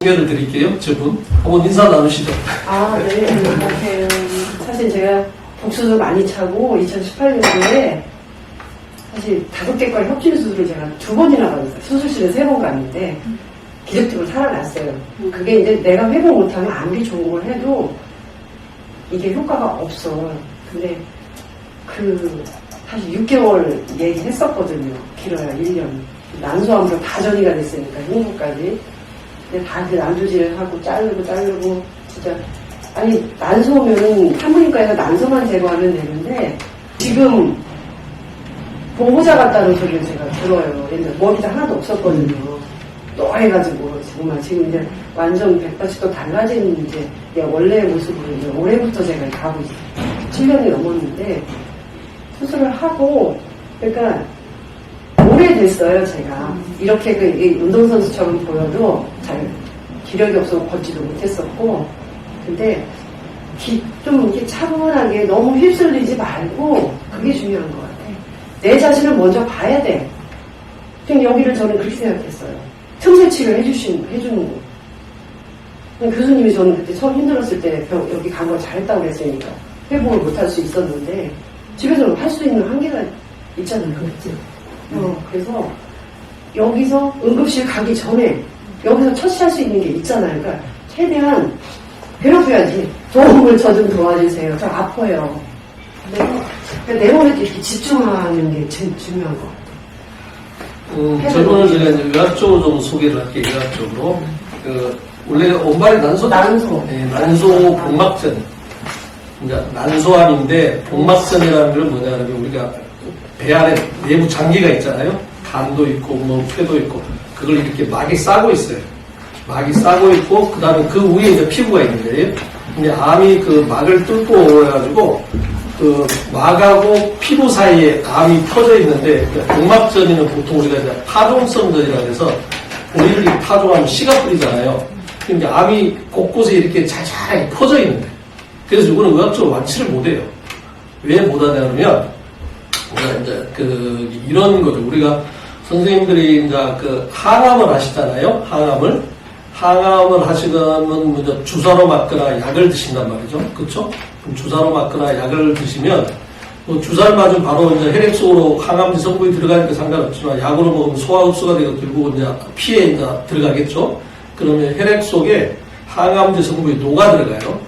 소개를 드릴게요. 저분 한번 인사 나누시죠. 네. 안녕하세요. 사실 제가 복수도 많이 차고 2018년도에 사실 5개과 협진 수술을 제가 2번이나 받았어요. 수술실에 3번 갔는데 기적적으로 살아났어요. 그게 이제 내가 회복 못하면 아무리 좋은 걸 해도 이게 효과가 없어. 근데 사실 6개월 얘기했었거든요. 길어야 1년. 난소암으로 다 전이가 됐으니까 흉부까지. 근데 다 그 난조질을 하고 자르고 진짜 아니 난소면은 산부인과에서 난소만 제거하면 되는데 지금 보호자 같다는 소리를 제가 들어요. 옛날 머리도 하나도 없었거든요. 노래가지고 정말 지금 이제 완전 180도 달라진 이제 내 원래의 모습으로 이제 올해부터 제가 가고 있어요. 7년이 넘었는데 수술을 하고 그러니까 오래됐어요. 제가 이렇게 운동선수처럼 보여도 잘 기력이 없어서 걷지도 못했었고 근데 좀 이렇게 차분하게 너무 휩쓸리지 말고 그게 중요한 것 같아. 내 자신을 먼저 봐야 돼. 그냥 여기를 저는 그렇게 생각했어요. 틈새 치료 해주는 거. 교수님이 저는 그때 처음 힘들었을 때 여기 간 걸 잘했다고 그랬으니까 회복을 못할 수 있었는데 집에서는 할 수 있는 한계가 있잖아요. 그래서 여기서 응급실 가기 전에 여기서 처치할 수 있는 게 있잖아요. 그러니까 최대한 괴롭혀야지. 도움을 저 좀 도와주세요. 저 아파요. 그러니까 내 몸에 이렇게 집중하는 게 제일 중요한 것 같아요. 저번에 제가 이제 의학적으로 좀 소개를 할게요. 의학적으로. 원래 온발이 난소 복막전. 그러니까 난소암인데 복막전이라는 건 뭐냐면 우리가 배 안에 내부 장기가 있잖아요. 간도 있고 뭐 폐도 있고 그걸 이렇게 막이 싸고 있어요. 막이 싸고 있고 그 다음에 그 위에 이제 피부가 있는 거예요. 근데 암이 그 막을 뚫고 오래가지고 그 막하고 피부 사이에 암이 터져 있는데 복막전이는 보통 우리가 이제 파종성전이라고 해서 우리를 파종하면 씨가 뿌리잖아요. 그러니까 암이 곳곳에 이렇게 잘잘 퍼져 있는데 그래서 이거는 의학적으로 완치를 못해요. 왜 못하냐면 우리가 이제 이런 거죠. 우리가 선생님들이 이제 항암을 하시잖아요. 항암을 하시면 먼저 주사로 맞거나 약을 드신단 말이죠. 그렇죠? 그럼 주사로 맞거나 약을 드시면 뭐 주사를 맞으면 바로 이제 혈액 속으로 항암제 성분이 들어가니까 상관없지만 약으로 먹으면 소화 흡수가 되고 결국은 이제 피에 이제 들어가겠죠. 그러면 혈액 속에 항암제 성분이 녹아 들어가요.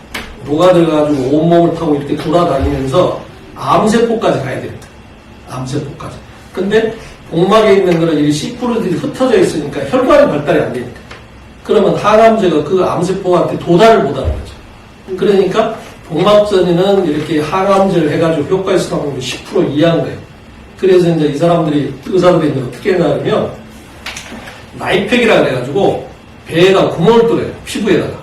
녹아 들어가지고 온몸을 타고 이렇게 돌아다니면서 암세포까지 가야 됩니다. 암세포까지. 근데 복막에 있는 거는 이 씨푸르들이 흩어져 있으니까 혈관이 발달이 안 되니까. 그러면 항암제가 그 암세포한테 도달을 못하는 거죠. 그러니까 복막전이는 이렇게 항암제를 해가지고 효과 있을 확률이 10% 이하인 거예요. 그래서 이제 이 사람들이, 의사들이 이제 어떻게 했냐면, 나이팩이라 그래가지고 배에다 구멍을 뚫어요. 피부에다가.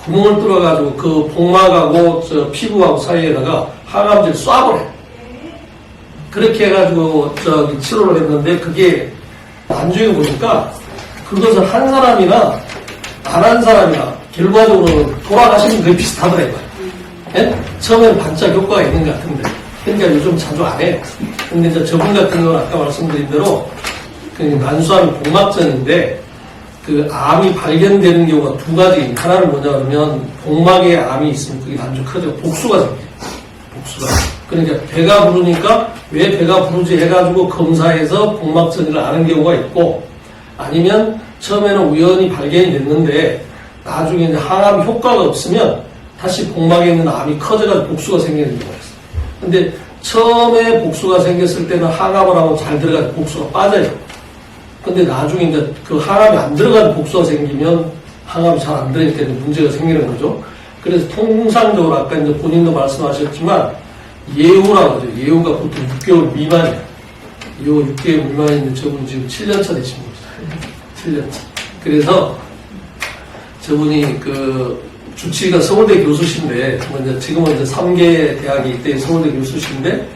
구멍을 뚫어가지고 그 복막하고 저 피부하고 사이에다가 항암제를 쏴버려요. 그렇게 해가지고 치료를 했는데 그게 나중에 보니까 그것을 한 사람이나 안 한 사람이나 결과적으로 돌아가시는 거의 비슷하더라고요. 예? 처음에는 반짝 효과가 있는 것 같은데 그러니까 요즘 자주 안 해요. 근데 이제 저분 같은 경우는 아까 말씀드린 대로 난소암이 복막전인데 그 암이 발견되는 경우가 2가지. 하나는 뭐냐 그러면 복막에 암이 있으면 그게 난조 커지고 복수가 생겨요. 복수가. 그러니까 배가 부르니까 왜 배가 부르지 해가지고 검사해서 복막전이를 아는 경우가 있고 아니면 처음에는 우연히 발견이 됐는데 나중에 이제 항암 효과가 없으면 다시 복막에 있는 암이 커져가지고 복수가 생기는 경우가 있어요. 근데 처음에 복수가 생겼을 때는 항암을 하고 잘 들어가서 복수가 빠져요. 근데 나중에 이제 그 항암이 안 들어가는 복수가 생기면 항암이 잘 안 들어가기 때문에 문제가 생기는 거죠. 그래서 통상적으로 아까 이제 본인도 말씀하셨지만 예후라고 하죠. 예후가 보통 6개월 미만이에요. 예후 6개월 미만인데 저분 지금 7년차 되신 겁니다. 7년차. 그래서 저분이 주치의가 서울대 교수신데, 지금은 이제 3개 대학이 이때 서울대 교수신데,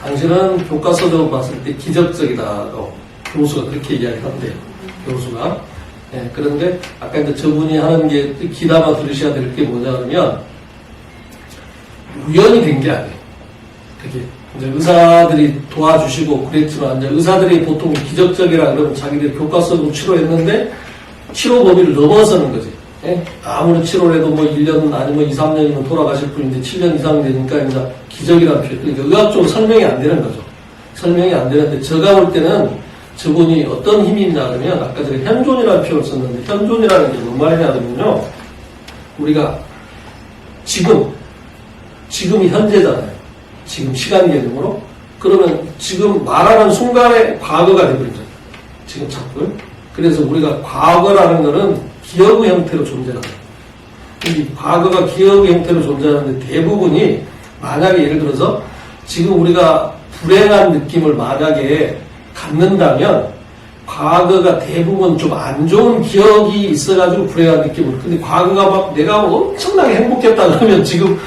당신은 교과서적으로 봤을 때 기적적이다고 교수가 그렇게 이야기한대요. 교수가. 예, 그런데 아까 이제 저분이 하는 게 귀담아 들으셔야 될 게 뭐냐 그러면 우연이 된 게 아니에요. 그게 이제 의사들이 도와주시고 그랬지만 이제 의사들이 보통 기적적이라 그러면 자기들이 교과서로 치료했는데 치료 범위를 넘어서는 거지. 예? 아무리 치료를 해도 뭐 1년 아니면 2, 3년이면 돌아가실 분인데 7년 이상 되니까 이제 기적이라는 표현. 그러니까 의학적으로 설명이 안 되는 거죠. 설명이 안 되는데 제가 볼 때는 저분이 어떤 힘이 있냐 그러면 아까 전에 현존이라는 표현을 썼는데 현존이라는 게 뭔 말이냐면요. 우리가 지금이 현재잖아요. 지금 시간 개념으로. 그러면 지금 말하는 순간에 과거가 되버리죠. 지금 자꾸. 그래서 우리가 과거라는 거는 기억의 형태로 존재한다. 이 과거가 기억의 형태로 존재하는데 대부분이 만약에 예를 들어서 지금 우리가 불행한 느낌을 만약에 갖는다면 과거가 대부분 좀 안 좋은 기억이 있어가지고 불행한 느낌을. 근데 과거가 막 내가 엄청나게 행복했다 그러면 지금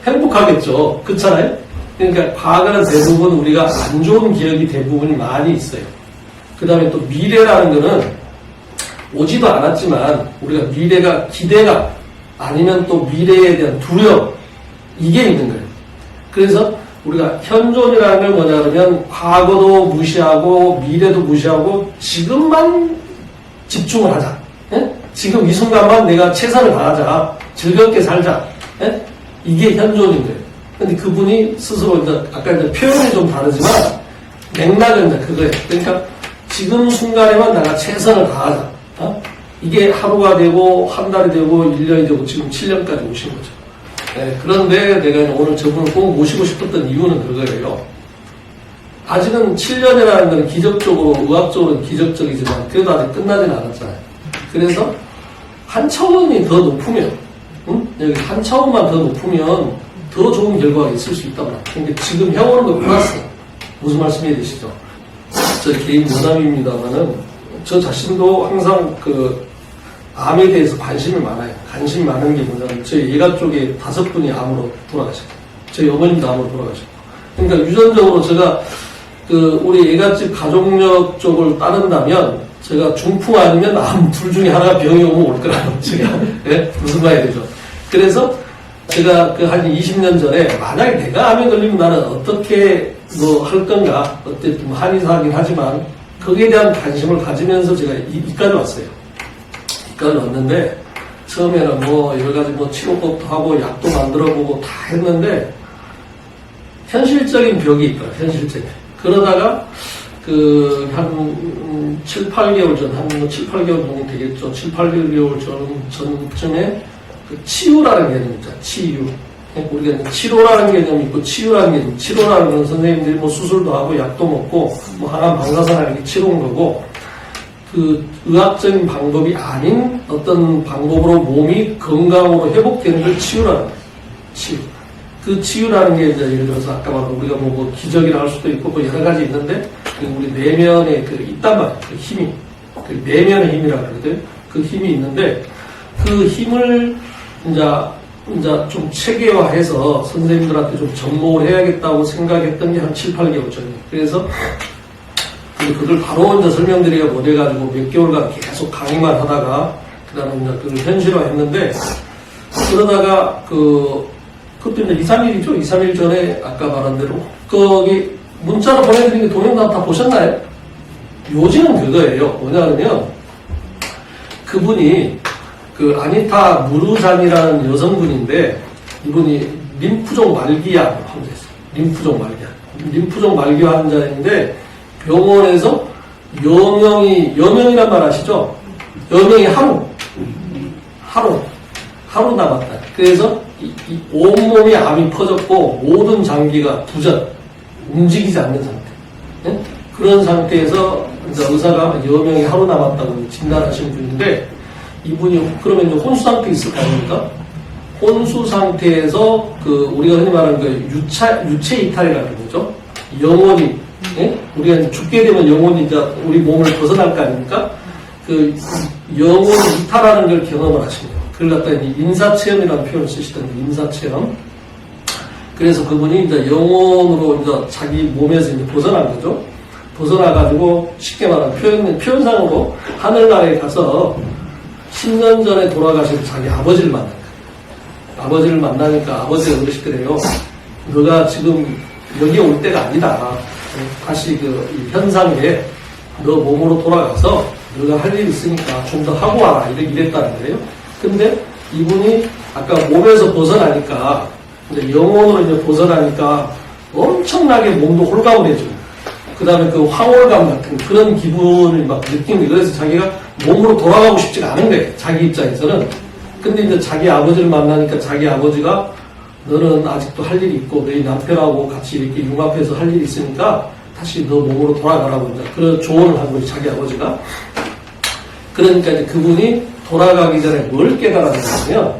행복하겠죠. 그렇잖아요? 그러니까 과거는 대부분 우리가 안 좋은 기억이 대부분이 많이 있어요. 그 다음에 또 미래라는 거는 오지도 않았지만 우리가 미래가 기대가 아니면 또 미래에 대한 두려움 이게 있는 거예요. 그래서 우리가 현존이라는 걸 뭐냐 그러면 과거도 무시하고 미래도 무시하고 지금만 집중을 하자. 예? 지금 이 순간만 내가 최선을 다하자. 즐겁게 살자. 예? 이게 현존인 거예요. 근데 그분이 스스로 이제 아까 이제 표현이 좀 다르지만 맥락은 이제 그거예요. 그러니까 지금 순간에만 내가 최선을 다하자. 어? 이게 하루가 되고 한 달이 되고 1년이 되고 지금 7년까지 오신 거죠. 네, 그런데 내가 오늘 저분을 꼭 모시고 싶었던 이유는 그거예요. 아직은 7년이라는 건 기적적으로 의학적으로는 기적적이지만 그래도 아직 끝나지는 않았잖아요. 그래서 한 차원이 더 높으면 여기 한 차원만 더 높으면 더 좋은 결과가 있을 수 있다고 합니다. 그러니까 지금 해오는 거 플러스 무슨 말씀 이해되시죠? 저 개인 농담입니다만은 저 자신도 항상 그 암에 대해서 관심이 많아요. 관심이 많은 게 뭐냐면 저희 예가 쪽에 5분이 암으로 돌아가셨고 저희 어머님도 암으로 돌아가셨고 그러니까 유전적으로 제가 그 우리 예가집 가족력 쪽을 따른다면 제가 중풍 아니면 암 둘 중에 하나가 병이 오면 올 거라고 제가 네? 무슨 말이 되죠. 그래서 제가 그 한 20년 전에 만약에 내가 암에 걸리면 나는 어떻게 뭐 할 건가 어쨌든 뭐 한의사긴 하지만 거기에 대한 관심을 가지면서 제가 이까지 왔어요. 이까지 왔는데 처음에는 뭐 여러 가지 뭐 치료법도 하고 약도 만들어보고 다 했는데 현실적인 벽이 있더라. 현실적인. 그러다가 그 한 7, 8개월 전, 한 7, 8개월 정도 되겠죠. 7, 8개월 전쯤에 그 치유라는 개념이 있잖아. 치유. 우리가 치료라는 개념이 있고 치유라는 개념. 치료라는 건 선생님들이 뭐 수술도 하고 약도 먹고 뭐 항암 방사선을 이렇게 치료한 거고 그 의학적인 방법이 아닌 어떤 방법으로 몸이 건강으로 회복되는 걸 치유라는 거예요. 치유. 그 치유라는 게 이제 예를 들어서 아까 말한 우리가 뭐 기적이라 할 수도 있고 뭐 여러 가지 있는데 우리 내면에 그 있단 말이에요. 그 힘이. 그 내면의 힘이라고 그러거든요. 그 힘이 있는데 그 힘을 이제 좀 체계화해서 선생님들한테 좀 접목을 해야겠다고 생각했던 게 한 7, 8개월 전이에요. 그래서 그걸 바로 이제 설명드리기가 못해가지고 몇 개월간 계속 강의만 하다가 그 다음에 이제 그걸 현실화했는데 그러다가 그것도 이제 2, 3일이죠. 2, 3일 전에 아까 말한 대로 거기 문자로 보내드린 게 동영상 다 보셨나요? 요지는 그거예요. 뭐냐면 그분이 그 아니타 무르잔이라는 여성분인데 이분이 림프종 말기암 환자였어요. 림프종 말기암 환자인데 병원에서 여명이란 말 아시죠? 여명이 하루 남았다. 그래서 이 온몸이 암이 퍼졌고 모든 장기가 부전, 움직이지 않는 상태. 네? 그런 상태에서 이제 의사가 여명이 하루 남았다고 진단하신 분인데 이분이 그러면 이제 혼수 상태에 있을 거 아닙니까? 혼수 상태에서 그 우리가 흔히 말하는 그 유체 이탈이라는 거죠. 영혼이 우리가 이제 죽게 되면 영혼이 이제 우리 몸을 벗어날 거 아닙니까? 그 영혼이 이탈하는 걸 경험을 하신 거예요. 그걸 갖다가 인사체험이라는 표현을 쓰시던데 인사체험. 그래서 그분이 이제 영혼으로 이제 자기 몸에서 이제 벗어난 거죠. 벗어나가지고 쉽게 말하면 표현상으로 하늘나라에 가서 10년 전에 돌아가신 자기 아버지를 만난 거예요. 아버지를 만나니까 아버지가 그러시더래요. 너가 지금 여기 올 때가 아니다. 다시 그 현상에 너 몸으로 돌아가서 너가 할 일 있으니까 좀 더 하고 와라. 이랬다는 거예요. 근데 이분이 아까 몸에서 벗어나니까, 이제 영혼으로 이제 벗어나니까 엄청나게 몸도 홀가분해지고, 그 다음에 그 황홀감 같은 그런 기분을 막 느끼는 거예요. 그래서 자기가 몸으로 돌아가고 싶지가 않은 거예요. 자기 입장에서는. 근데 이제 자기 아버지를 만나니까 자기 아버지가 너는 아직도 할 일이 있고 너희 남편하고 같이 이렇게 융합해서 할 일이 있으니까 다시 너 몸으로 돌아가라고 이제 그런 조언을 한 거예요. 자기 아버지가. 그러니까 이제 그분이 돌아가기 전에 뭘 깨달았냐면,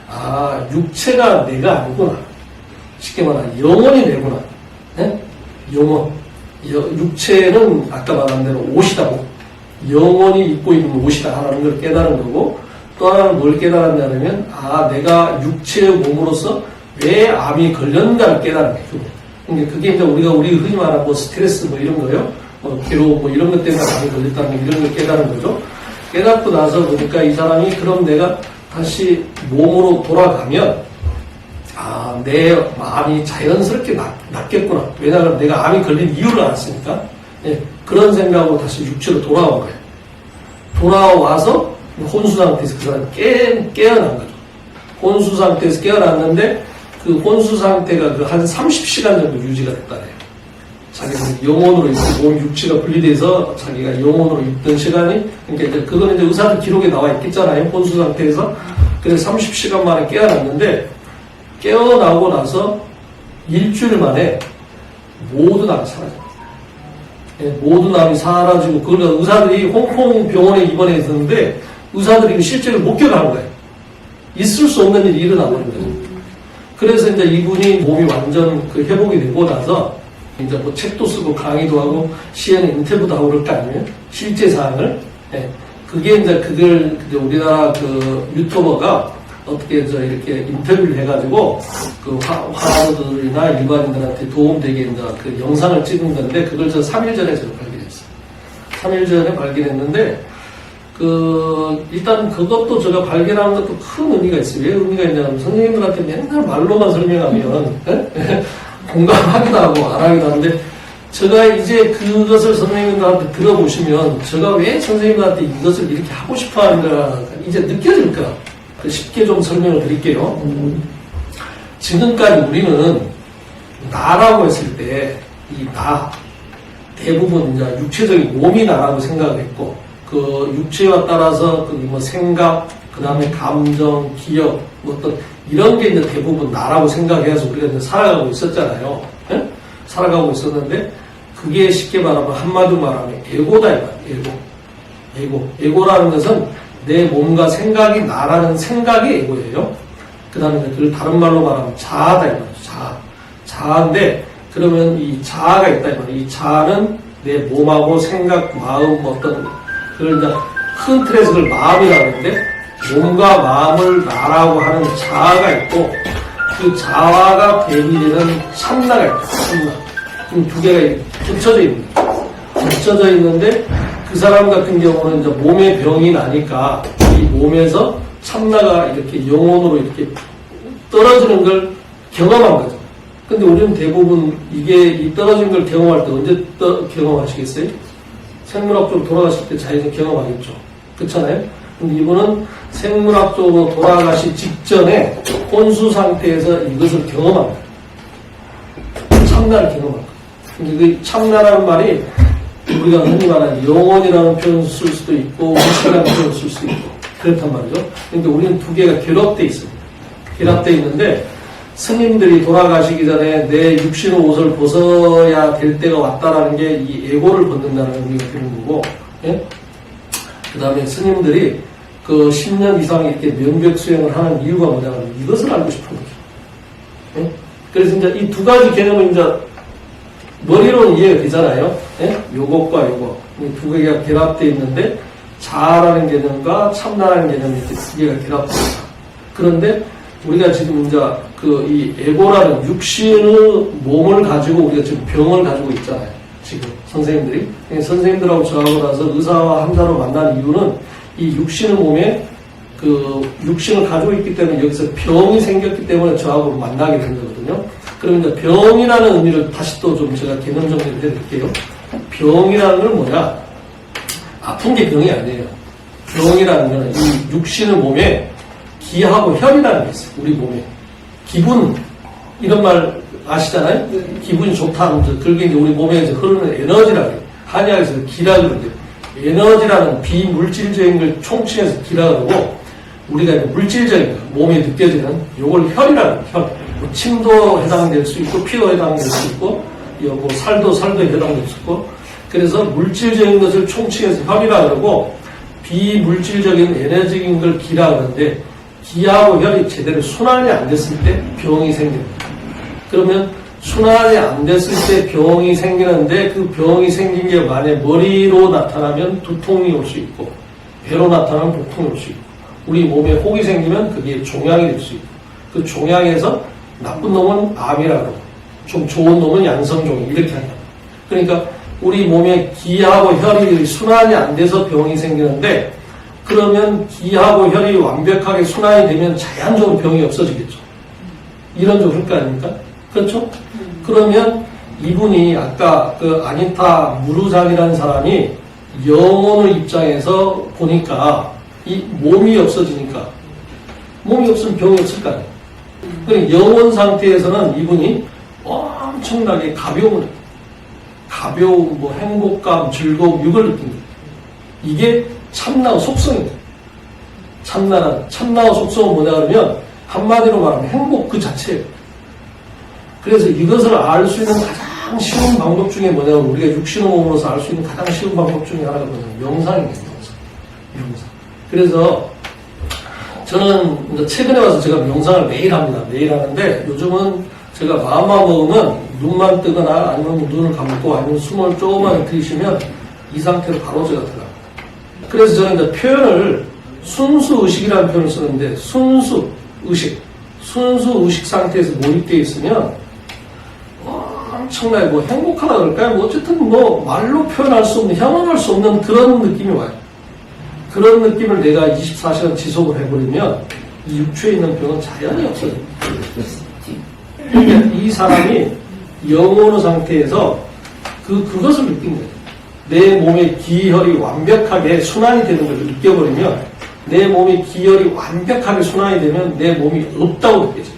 아, 육체가 내가 아니구나. 쉽게 말하면 영혼이 내구나. 네? 영혼. 육체는 아까 말한 대로 옷이다고. 영혼이 입고 있는 옷이다 하는 걸 깨달은 거고, 또 하나는 뭘 깨달았냐면, 아, 내가 육체의 몸으로서 왜 암이 걸렸는가를 깨달은 거예요. 그러니까 그게 이제 우리가 흔히 말하는 뭐 스트레스 뭐 이런 거요. 괴로움 뭐 이런 것 때문에 암이 걸렸다는 거 이런 걸 깨달은 거죠. 깨닫고 나서 보니까 이 사람이 그럼 내가 다시 몸으로 돌아가면, 아, 내 마음이 자연스럽게 낫겠구나. 왜냐하면 내가 암이 걸린 이유를 알았으니까. 예, 그런 생각으로 다시 육체로 돌아온 거예요. 돌아와서 혼수 상태에서 그 사람이 깨어난 거죠. 혼수 상태에서 깨어났는데 그 혼수 상태가 그 한 30시간 정도 유지가 됐다네요. 자기가 영혼으로 있고 몸 육체가 분리돼서 자기가 영혼으로 있던 시간이, 그러니까 이제 그거는 이제 의사들 기록에 나와 있겠잖아요. 혼수 상태에서. 그래서 30시간 만에 깨어났는데, 깨어나고 나서 일주일 만에 모든 암이 사라졌어요. 예, 모든 암이 사라지고, 그러니까 의사들이 홍콩 병원에 입원해 있었는데, 의사들이 실제로 목격한 거예요. 있을 수 없는 일이 일어나버린 거죠. 그래서 이제 이분이 몸이 완전 그 회복이 되고 나서, 이제 뭐 책도 쓰고 강의도 하고 CNN 인터뷰도 하고 그럴 거 아니에요? 실제 사항을. 예. 그게 이제 그걸 우리나라 그 유튜버가 어떻게 이렇게 인터뷰를 해가지고 그 환우들이나 일반인들한테 도움되게 이제 그 영상을 찍은 건데 그걸 저 3일 전에 제가 발견했어요. 3일 전에 발견했는데 일단 그것도 제가 발견한 것도 큰 의미가 있어요. 왜 의미가 있냐면 선생님들한테 맨날 말로만 설명하면, 예? 공감하기도 하고 안 하기도 하는데, 제가 이제 그것을 선생님들한테 들어보시면, 제가 왜 선생님들한테 이것을 이렇게 하고 싶어 하는가, 이제 느껴질 거야. 쉽게 좀 설명을 드릴게요. 지금까지 우리는 나라고 했을 때, 이 나, 대부분 이제 육체적인 몸이 나라고 생각을 했고, 그 육체와 따라서 뭐 생각, 그 다음에 감정, 기억, 어떤 이런 게 이제 대부분 나라고 생각해서 우리가 이제 살아가고 있었잖아요. 예? 살아가고 있었는데 그게 쉽게 말하면 한마디로 말하면 에고다 이 말이에요. 에고라는 것은 내 몸과 생각이 나라는 생각이 에고예요. 그 다음에 그걸 다른 말로 말하면 자아다 이 말이죠. 자아인데 그러면 이 자아가 있다 이 말이에요. 이 자아는 내 몸하고 생각, 마음 어떤 그걸 이제 큰 틀에서 그걸 마음이라고 하는데 몸과 마음을 나라고 하는 자아가 있고 그 자아가 대비되는 참나가 있다. 참나. 지금 두 개가 겹쳐져 있습니다. 겹쳐져 있는데 그 사람 같은 경우는 이제 몸에 병이 나니까 이 몸에서 참나가 이렇게 영혼으로 이렇게 떨어지는 걸 경험한 거죠. 근데 우리는 대부분 이 떨어진 걸 경험할 때 언제 경험하시겠어요? 생물학적으로 돌아가실 때 자연히 경험하겠죠. 그렇잖아요? 근데 이분은 생물학적으로 돌아가시 직전에 혼수 상태에서 이것을 경험합니다. 참나를 경험합니다. 근데 그 참나라는 말이 우리가 흔히 말하는 영혼이라는 표현을 쓸 수도 있고 우주라는 표현을 쓸 수도 있고 그렇단 말이죠. 그러니까 우리는 두 개가 결합되어 있습니다. 결합되어 있는데 스님들이 돌아가시기 전에 내 육신의 옷을 벗어야 될 때가 왔다라는 게 이 에고를 벗는다는 의미가 되는 거고, 예? 그 다음에 스님들이 그 10년 이상 이렇게 명백 수행을 하는 이유가 뭐냐면 이것을 알고 싶은 거죠. 예? 그래서 이제 이 두 가지 개념은 이제 머리로는 이해가 되잖아요. 예? 요것과 요거. 이 두 개가 결합되어 있는데 자아라는 개념과 참나라는 개념이 이렇게 두 개가 결합되어 있다. 그런데 우리가 지금 이제 이 에고라는 육신의 몸을 가지고 우리가 지금 병을 가지고 있잖아요. 지금 선생님들이. 선생님들하고 저하고 나서 의사와 환자로 만난 이유는 이 육신의 몸에 육신을 가지고 있기 때문에 여기서 병이 생겼기 때문에 저하고 만나게 된 거거든요. 그러면 이제 병이라는 의미를 다시 또 좀 제가 개념 정리를 해드릴게요. 병이라는 건 뭐냐? 아픈 게 병이 아니에요. 병이라는 거는 이 육신의 몸에 기하고 혈이라는 게 있어요. 우리 몸에. 기분, 이런 말 아시잖아요? 기분이 좋다 하면 그게 이제 우리 몸에 이제 흐르는 에너지라고 해요. 한의학에서 기라 그러는데, 에너지라는 비물질적인 걸 총칭해서 기라 그러고, 우리가 물질적인 거, 몸에 느껴지는 요걸 혈이라는 거예요. 혈. 뭐 침도 해당될 수 있고, 피도 해당될 수 있고, 뭐 살도 해당될 수 있고, 그래서 물질적인 것을 총칭해서 혈이라 그러고, 비물질적인 에너지적인 걸 기라 그러는데, 기하고 혈이 제대로 순환이 안 됐을 때 병이 생깁니다. 그러면 순환이 안 됐을 때 병이 생기는데 그 병이 생긴 게 만약 머리로 나타나면 두통이 올 수 있고 배로 나타나면 복통이 올 수 있고 우리 몸에 혹이 생기면 그게 종양이 될 수 있고 그 종양에서 나쁜 놈은 암이라고 좀 좋은 놈은 양성종이 이렇게 한다. 그러니까 우리 몸에 기하고 혈이 순환이 안 돼서 병이 생기는데 그러면 기하고 혈이 완벽하게 순환이 되면 자연적으로 병이 없어지겠죠. 이런 좀 효과 아닙니까? 그렇죠? 그러면 이분이 아까 그 아니타 무르장이라는 사람이 영혼의 입장에서 보니까 이 몸이 없어지니까 몸이 없으면 병이 없을 거 아니에요. 그러니까 영혼 상태에서는 이분이 엄청나게 가벼운 뭐 행복감, 즐거움, 이걸 느낍니다. 이게 참나의 속성입니다. 참나의 속성은 뭐냐 그러면 한마디로 말하면 행복 그 자체예요. 그래서 이것을 알 수 있는 가장 쉬운 방법 중에 뭐냐면 우리가 육신의 몸으로서 알 수 있는 가장 쉬운 방법 중에 하나가 뭐냐면 명상입니다. 명상. 그래서 저는 최근에 와서 제가 명상을 매일 합니다. 매일 하는데 요즘은 제가 마음만 먹으면 눈만 뜨거나 아니면 눈을 감고 아니면 숨을 조금만 들이쉬면 이 상태로 바로 제가 들어갑니다. 그래서 저는 이제 표현을 순수의식이라는 표현을 쓰는데 순수의식 상태에서 몰입되어 있으면 엄청나게 뭐 행복하다 그럴까요? 뭐 어쨌든 뭐 말로 표현할 수 없는, 형언할 수 없는 그런 느낌이 와요. 그런 느낌을 내가 24시간 지속을 해버리면 이 육체에 있는 병은 자연히 없어져요. 그러니까 이 사람이 영혼의 상태에서 그것을 느낀 거예요. 내 몸의 기혈이 완벽하게 순환이 되는 걸 느껴버리면 내 몸의 기혈이 완벽하게 순환이 되면 내 몸이 없다고 느껴져요.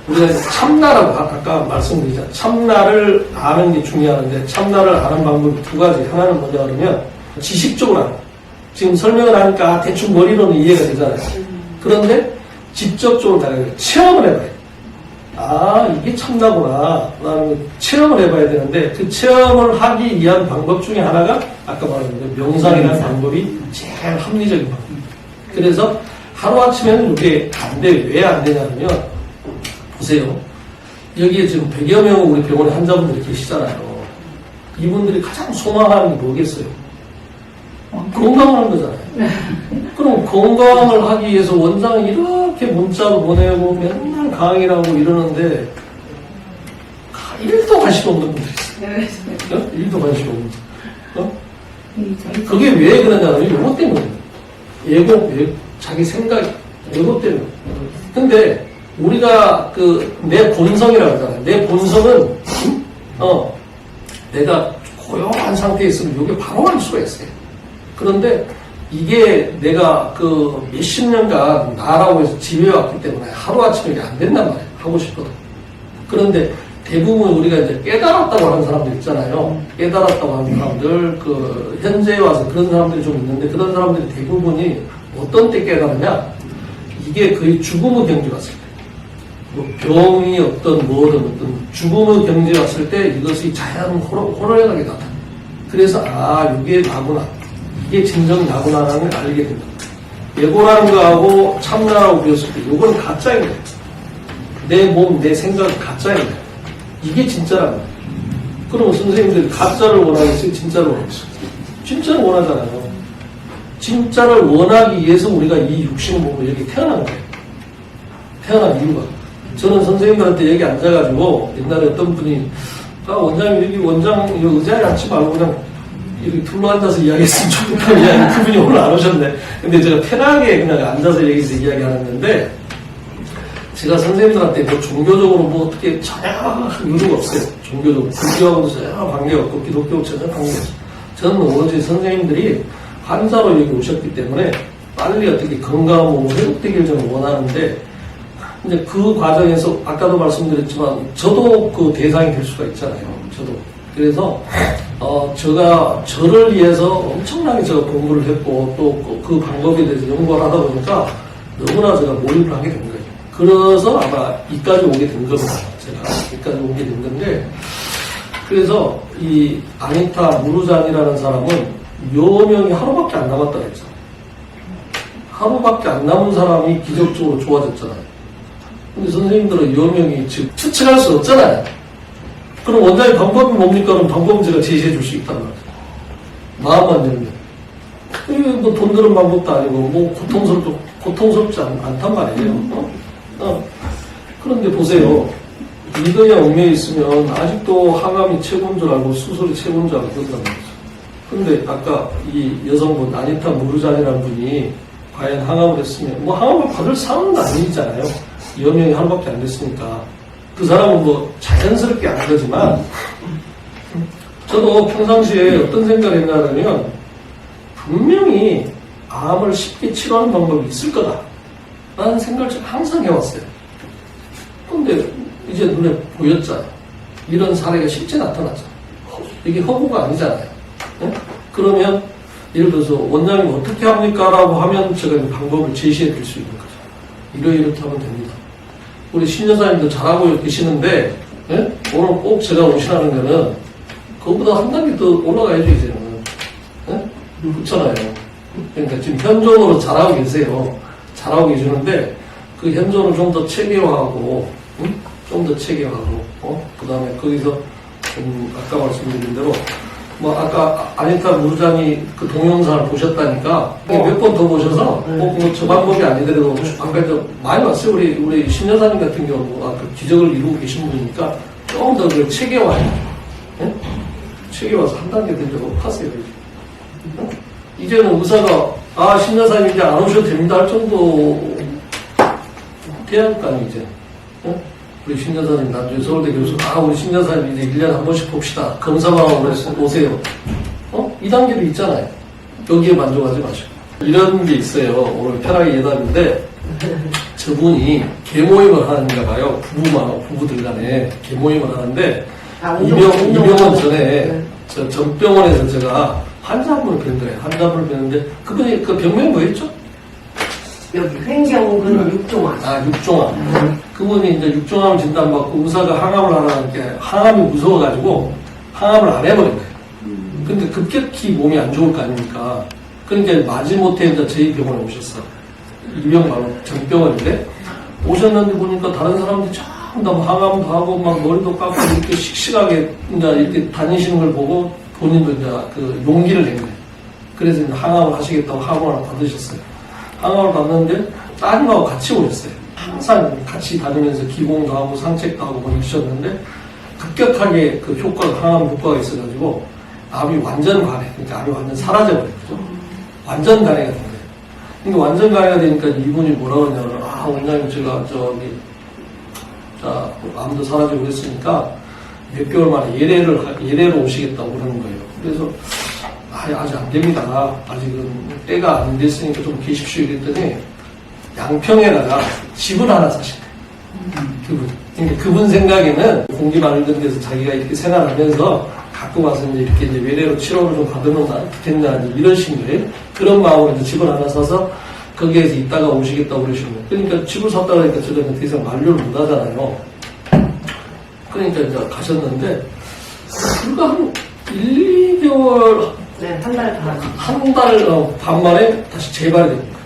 우리가 참나라고 아까 말씀드리자. 참나를 아는 게 중요한데 참나를 아는 방법이 두 가지. 하나는 뭐냐 그러면 지식적으로 아는 거예요. 지금 설명을 하니까 대충 머리로는 이해가 되잖아요. 그런데 직접적으로 다르게 체험을 해봐요. 아, 이게 참나구나. 체험을 해봐야 되는데 그 체험을 하기 위한 방법 중에 하나가 아까 말한 명상이라는 방법이 제일 합리적인 방법입니다. 그래서 하루아침에는 이게 안 돼요. 왜 안 되냐면 보세요. 여기에 지금 100여 명 우리 병원에 환자분들이 계시잖아요. 이분들이 가장 소망하는 게 뭐겠어요? 건강하는 거잖아요. 그럼 건강을 하기 위해서 원장이 이렇게 문자로 보내고 맨날 강의라고 이러는데 1도 관심 없는 분들이 있어요. 1도 관심 없는 분들. 그게 왜 그러냐면 이것 때문에 자기 생각 이것 때문에. 근데 우리가 내 본성이라고 하잖아요. 내 본성은 내가 고요한 상태에 있으면 이게 바로 알 수가 있어요. 그런데 이게 내가 몇십 년간 나라고 해서 지배해왔기 때문에 하루아침에 이게 안 된단 말이에요. 하고 싶어도. 그런데 대부분 우리가 이제 깨달았다고 하는 사람들 있잖아요. 깨달았다고 하는 사람들, 현재에 와서 그런 사람들이 좀 있는데 그런 사람들이 대부분이 어떤 때 깨달으냐? 이게 거의 죽음의 경지 왔을 때. 뭐 병이 뭐든 죽음의 경지에 왔을 때 이것이 자연 호로하게 나타나. 그래서 이게 나구나. 이게 진정 나구나라는 걸 알게 됩니다. 예고라는 거하고 참나라고 배웠을 때 이건 가짜인 거예요. 내 몸, 내 생각은 가짜인 거예요. 이게 진짜라는 거예요. 그럼 선생님들이 가짜를 원하겠어요? 진짜를 원하겠어요? 진짜를 원하잖아요. 진짜를 원하기 위해서 우리가 이 육신의 몸을 여기 태어난 거예요. 태어난 이유가. 저는 선생님들한테 여기 앉아가지고 옛날에 어떤 분이 원장님 여기 의자에 앉지 말고 그냥 이렇게 둘러앉아서 이야기했으면 좋겠다는 이야기 그분이 오늘 안 오셨네. 근데 제가 편하게 그냥 앉아서 여기서 이야기하는데 제가 선생님들한테 뭐 종교적으로 뭐 어떻게 전혀 의무가 없어요. 종교적으로. 불교하고도 전혀 관계가 없고 기독교하고 전혀 관계가 없어요. 저는 오로지 선생님들이 환자로 여기 오셨기 때문에 빨리 어떻게 건강한 몸으로 회복되길 저는 원하는데, 근데 그 과정에서 아까도 말씀드렸지만 저도 그 대상이 될 수가 있잖아요. 저도. 그래서 제가 저를 위해서 엄청나게 제가 공부를 했고 또 그 방법에 대해서 연구를 하다 보니까 너무나 제가 몰입을 하게 된 거예요. 그래서 아마 이까지 오게 된 겁니다. 제가 이까지 오게 된 건데, 그래서 이 아니타 무르잔이라는 사람은 여명이 하루밖에 안 남았다 그랬죠. 하루밖에 안 남은 사람이 기적적으로 좋아졌잖아요. 근데 선생님들은 여명이 지금 추측할 수 없잖아요. 그럼 원장의 방법이 뭡니까? 그럼 방법은 제가 제시해 줄 수 있단 말이에요. 마음만 열면. 이게 뭐 돈 드는 방법도 아니고, 뭐 고통스럽지 않단 말이에요. 그런데 보세요. 믿어야 얽매여 있으면 아직도 항암이 최고인 줄 알고 수술이 최고인 줄 알고 그런단 말이죠. 근데 아까 이 여성분, 아니타 무르잔이라는 분이 과연 항암을 했으면, 뭐 항암을 받을 상황은 아니잖아요. 여명이 하루밖에 안 됐으니까. 그 사람은 뭐 자연스럽게 안 거지만, 저도 평상시에 어떤 생각을 했냐면, 분명히 암을 쉽게 치료하는 방법이 있을 거다라는 생각을 제가 항상 해왔어요. 근데 이제 눈에 보였잖아요. 이런 사례가 실제 나타났잖아요. 이게 허구가 아니잖아요. 네? 그러면 예를 들어서 원장님 어떻게 합니까? 라고 하면 제가 이 방법을 제시해 드릴 수 있는 거죠. 이렇게 하면 됩니다. 우리 신여사님도 잘하고 계시는데, 네? 오늘 꼭 제가 오시라는 거는 그거보다 한 단계 더 올라가야죠, 이제는. 네? 그렇잖아요. 그러니까 지금 현존으로 잘하고 계세요. 잘하고 계시는데, 그 현존을 좀 더 체계화하고, 좀 더 체계화하고, 그 다음에 거기서 아까 말씀드린 대로, 뭐 아까 아니타 무르잔이 그 동영상을 보셨다니까 몇 번 더 보셔서 뭐 저 방법이 아니더라도 아까 많이 왔어요. 우리 신여사님 같은 경우 그 기적을 이루고 계신 분이니까 조금 더 그걸 체계화해요. 네? 체계화해서 한 단계 더 높았어요. 이제는 의사가 신여사님 이제 안 오셔도 됩니다 할 정도 돼야 거 아니에요, 이제. 네? 우리 신여사님 나중에 서울대 교수, 우리 신여사님 이제 1년에 한 번씩 봅시다. 검사만 하고 오세요. 이 단계도 있잖아요. 여기에 만족하지 마시고. 이런 게 있어요. 오늘 편하게 예답인데, 저분이 개모임을 하는가 봐요. 부부들 간에 개모임을 하는데, 이병헌 전에 저 전병원에서 제가 환자 한 분을 뵌 거예요. 환자 한 분을 뵀는데, 그분이 그 병명이 뭐였죠? 여기 횡경근 육종암. 육종암. 그분이 이제 육종암을 진단받고 의사가 항암을 하라니까 항암이 무서워가지고 항암을 안 해버린 거예요. 근데 급격히 몸이 안 좋을 거 아닙니까? 그러니까 마지못해 이제 저희 병원에 오셨어. 이병 바로 전병원인데 오셨는데 보니까 다른 사람들이 전부 다 항암도 하고 막 머리도 깎고 이렇게 씩씩하게 이제 이렇게 다니시는 걸 보고 본인도 이제 그 용기를 낸 거예요. 그래서 이제 항암을 하시겠다고 항암을 하나 받으셨어요. 항암을 받는데 따님하고 같이 오셨어요. 항상 같이 다니면서 기공도 하고 상책도 하고 뭐 이러셨는데 급격하게 그 효과가, 항암 효과가 있어가지고 암이 완전 관해. 그러니까 암이 완전 사라져버렸죠. 완전 관해가 된 거예요. 그러니까 완전 관해가 되니까 이분이 뭐라고 하냐면, 원장님 제가 암도 사라지고 그랬으니까 몇 개월 만에 예례로 오시겠다고 그러는 거예요. 그래서 아직 안 됩니다. 아직은 때가 안 됐으니까 좀 계십시오. 이랬더니 양평에다가 집을 하나 사신 거예요. 그분. 그러니까 그분 생각에는 공기 맑은 데서 자기가 이렇게 생활하면서 갖고 와서 이제 외래로 치료를 좀 받으면 좋겠냐, 이런 식의 그런 마음으로 이제 집을 하나 사서 거기에서 있다가 오시겠다고 그러시는 거예요. 그러니까 집을 샀다 그러니까 제가 더 이상 만류를 못 하잖아요. 그러니까 이제 가셨는데, 불과 한 1, 2개월, 네, 한 달 반. 한 달 반 만에 다시 재발이 됩니다.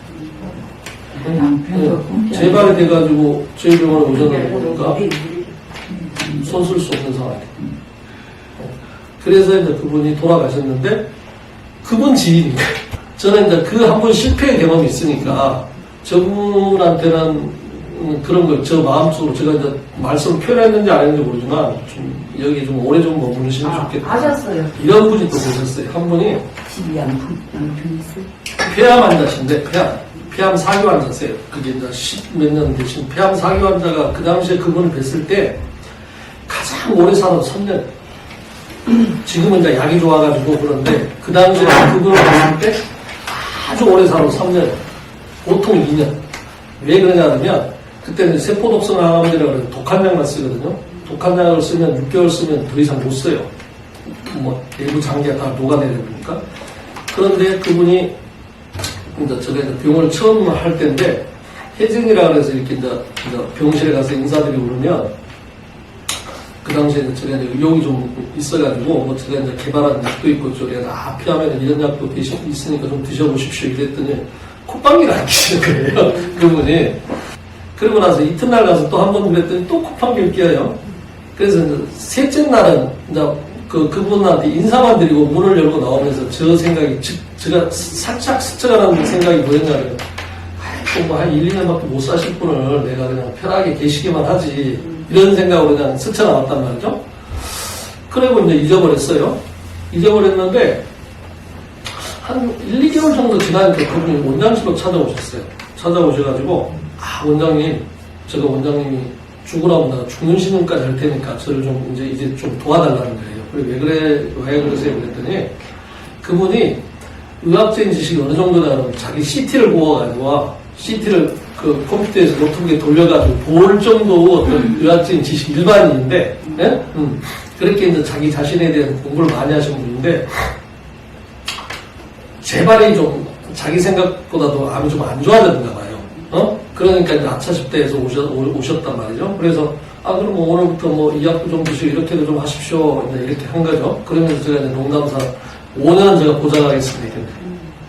재발이 돼가지고 저희 병원에 오셨는데 보니까 손 쓸 수 없는 상황이에요. 그래서 이제 그분이 돌아가셨는데, 그분 지인이에요. 저는 이제 그 한 번 실패의 경험이 있으니까, 저분한테는 그런 거, 저 마음속으로 제가 이제 말씀을 표현했는지 안 했는지 모르지만, 여기 좀 오래 좀 머무르시면 좋겠다. 하셨어요. 이런 분이 또 계셨어요. 한 분이. 집이 양평 있어요? 폐암 환자신데, 폐암 사기 환자세요. 그게 이제 10몇 년 되신 폐암 사기 환자가 그 당시에 그분을 뵀을 때 가장 오래 살아도 3년. 지금은 이제 약이 좋아가지고 그런데 그 당시에 그분을 봤을 때 아주 오래 살아 3년, 보통 2년. 왜 그러냐 하면 그때는 세포독성 항암제라고 해서 독한 약만 쓰거든요. 독한 약을 쓰면 6개월 쓰면 더 이상 못 써요. 뭐 내부 장기가 다 녹아내려니까. 그런데 그분이 이제 제가 이제 병원을 처음 할 때인데 혜진이라 그래서 이렇게 이제 병실에 가서 인사드리고 그러면 그 당시에 제가 이제 의욕이 좀 있어가지고 뭐 제가 이제 개발한 약도 있고 저래가 필요하면 이런 약도 있으니까 좀 드셔보십시오 이랬더니 콧방귀를 안 끼시는 거예요. 그분이. 그러고 나서 이튿날 가서 또 한 번 그랬더니 또 콧방귀를 껴요. 그래서 이제 셋째 날은 이제 그분한테 인사만 드리고 문을 열고 나오면서 저 생각이 제가 살짝 스쳐가는 생각이 뭐였냐면 뭐한 1, 2년밖에 못 사실 분을 내가 그냥 편하게 계시기만 하지 이런 생각으로 그냥 스쳐 나왔단 말이죠. 그리고 이제 잊어버렸어요. 잊어버렸는데 한 1, 2개월 정도 지나니까 그분이 원장실로 찾아오셨어요. 찾아오셔가지고 원장님 제가 원장님이 죽으라고 나 죽는 신음까지 할 테니까 저를 좀 이제 좀 도와달라는 거예요. 그리고 왜 그러세요? 그랬더니 그분이 의학적인 지식이 어느 정도냐면 자기 CT를 구워가지고 CT를 그 컴퓨터에서 노트북에 돌려가지고 볼 정도 어떤 의학적인 지식 일반인인데, 예? 그렇게 이제 자기 자신에 대한 공부를 많이 하신 분인데, 재발이 좀 자기 생각보다도 암이 좀 안 좋아졌나 봐요. 그러니까 이제 아차십대에서 오셨단 말이죠. 그래서, 그럼 뭐 오늘부터 뭐 이 약도 좀 드시고 이렇게도 좀 하십시오. 이렇게 한 거죠. 그러면서 제가 이제 농담사 5년은 제가 보장하겠습니다.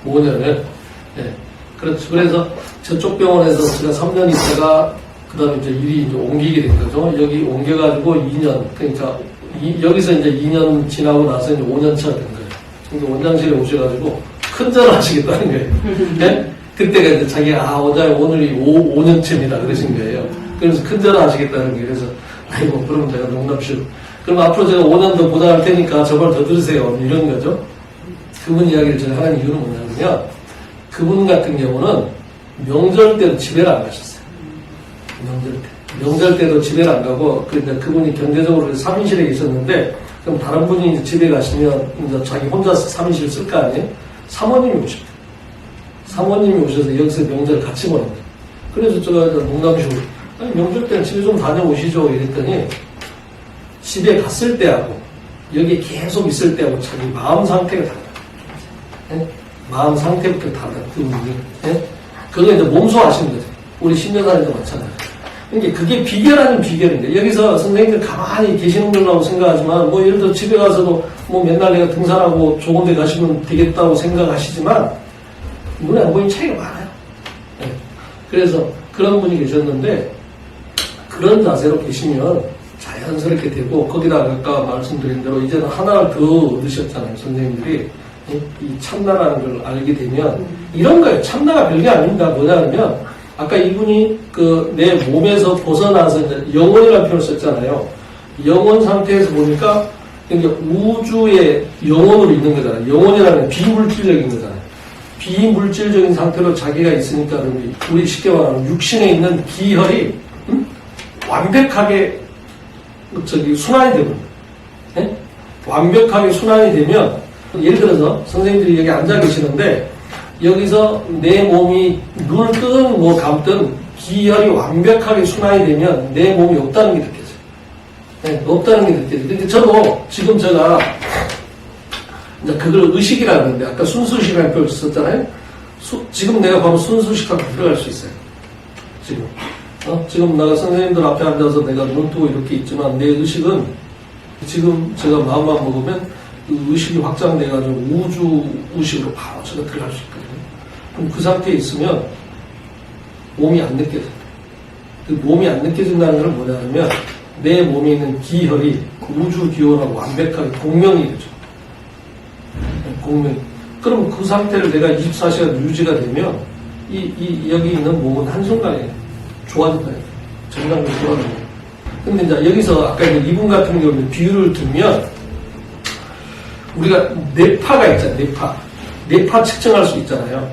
5년을. 예. 그렇죠. 그래서 저쪽 병원에서 제가 3년 있다가 그 다음에 이제 일이 이제 옮기게 된 거죠. 여기 옮겨가지고 2년, 그러니까 여기서 이제 2년 지나고 나서 이제 5년 차가 된 거예요. 근데 원장실에 오셔가지고 큰절을 하시겠다는 거예요. 네? 그때가 이제 자기가 원장님 오늘이 5년째입니다. 그러신 거예요. 그래서 큰절을 하시겠다는 거예요. 그래서 아이고 그럼 제가 농담쇼. 그럼 앞으로 제가 5년 더 보장할 테니까 저걸 더 들으세요. 이런 거죠. 그분 이야기를 제가 하는 이유는 뭐냐면 그분 같은 경우는 명절 때도 집에를 안 가셨어요. 명절 때도 집에를 안 가고, 그분이 경제적으로 3인실에 계셨는데, 그럼 다른 분이 이제 집에 가시면, 이제 자기 혼자서 3인실 쓸 거 아니에요? 사모님이 오셨대요. 사모님이 오셔서 여기서 명절 같이 보낸 거예요. 그래서 제가 농담식으로, 명절 때는 집에 좀 다녀오시죠. 이랬더니, 집에 갔을 때하고, 여기 계속 있을 때하고 자기 마음 상태가 달라요. 네? 마음 상태부터 다르다, 그분이. 네? 그거 이제 몸소 하시는 거죠. 우리 신여사님도 마찬가지예요. 그러니까 그게 비결 아닌 비결인데, 여기서 선생님들 가만히 계시는 걸라고 생각하지만, 뭐 예를 들어 집에 가서도 뭐 맨날 내가 등산하고 좋은 데 가시면 되겠다고 생각하시지만, 눈에 안 보이는 차이가 많아요. 네. 그래서 그런 분이 계셨는데, 그런 자세로 계시면 자연스럽게 되고, 거기다 아까 말씀드린 대로 이제는 하나를 더 얻으셨잖아요, 선생님들이. 이 참나라는 걸 알게 되면 이런 거예요. 참나가 별게 아닙니다. 뭐냐면 아까 이분이 내 몸에서 벗어나서 이제 영혼이라는 표현을 썼잖아요. 영혼 상태에서 보니까 그러니까 우주의 영혼으로 있는 거잖아요. 영혼이라는 건 비물질적인 거잖아요. 비물질적인 상태로 자기가 있으니까 우리 쉽게 말하면 육신에 있는 기혈이 완벽하게 순환이 되고 네? 완벽하게 순환이 되면 예를 들어서 선생님들이 여기 앉아 계시는데 여기서 내 몸이 눈을 뜨든 뭐 감든 기혈이 완벽하게 순환이 되면 내 몸이 없다는 게 느껴져요. 네, 없다는 게 느껴져요. 근데 저도 지금 제가 이제 그걸 의식이라고 하는데 아까 순수식이라는 표현을 썼잖아요. 지금 내가 보면 순수식하고 들어갈 수 있어요. 지금 내가 선생님들 앞에 앉아서 내가 눈 뜨고 이렇게 있지만 내 의식은 지금 제가 마음만 먹으면 그 의식이 확장돼가지고 우주 의식으로 바로 제가 들어갈 수 있거든요. 그럼 그 상태에 있으면 몸이 안 느껴져요. 그 몸이 안 느껴진다는 건 뭐냐면 내 몸에 있는 기혈이 우주 기혈하고 완벽하게 공명이 되죠. 공명. 그럼 그 상태를 내가 24시간 유지가 되면 여기 있는 몸은 한순간에 좋아진다. 정상적으로 좋아진다. 근데 이제 여기서 아까 이분 같은 경우는 비유를 두면 우리가 뇌파가 있잖아요. 뇌파 측정할 수 있잖아요.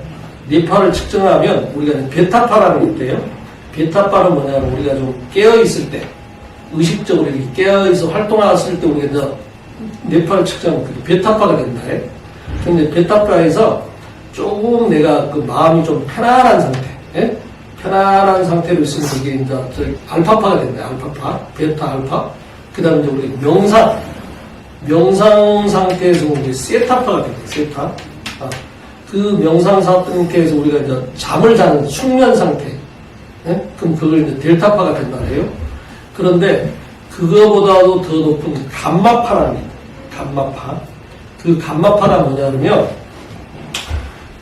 뇌파를 측정하면 우리가 베타파라는 게 있대요. 베타파는 뭐냐면 우리가 좀 깨어있을 때 의식적으로 이렇게 깨어있어 활동했을 때 우리가 이제 뇌파를 측정하면 그게 베타파가 된다. 근데 베타파에서 조금 내가 그 마음이 좀 편안한 상태, 예? 편안한 상태로 있으면 그게 이제 알파파가 된다. 알파파, 베타, 알파. 그 다음에 이제 우리 명상 상태에서 우리 세타파가 된다. 세타. 그 명상 상태에서 우리가 이제 잠을 자는 숙면 상태. 예? 그럼 그걸 이제 델타파가 된다 해요. 그런데 그거보다도 더 높은 감마파라는 게 있다. 감마파. 그 감마파가 뭐냐면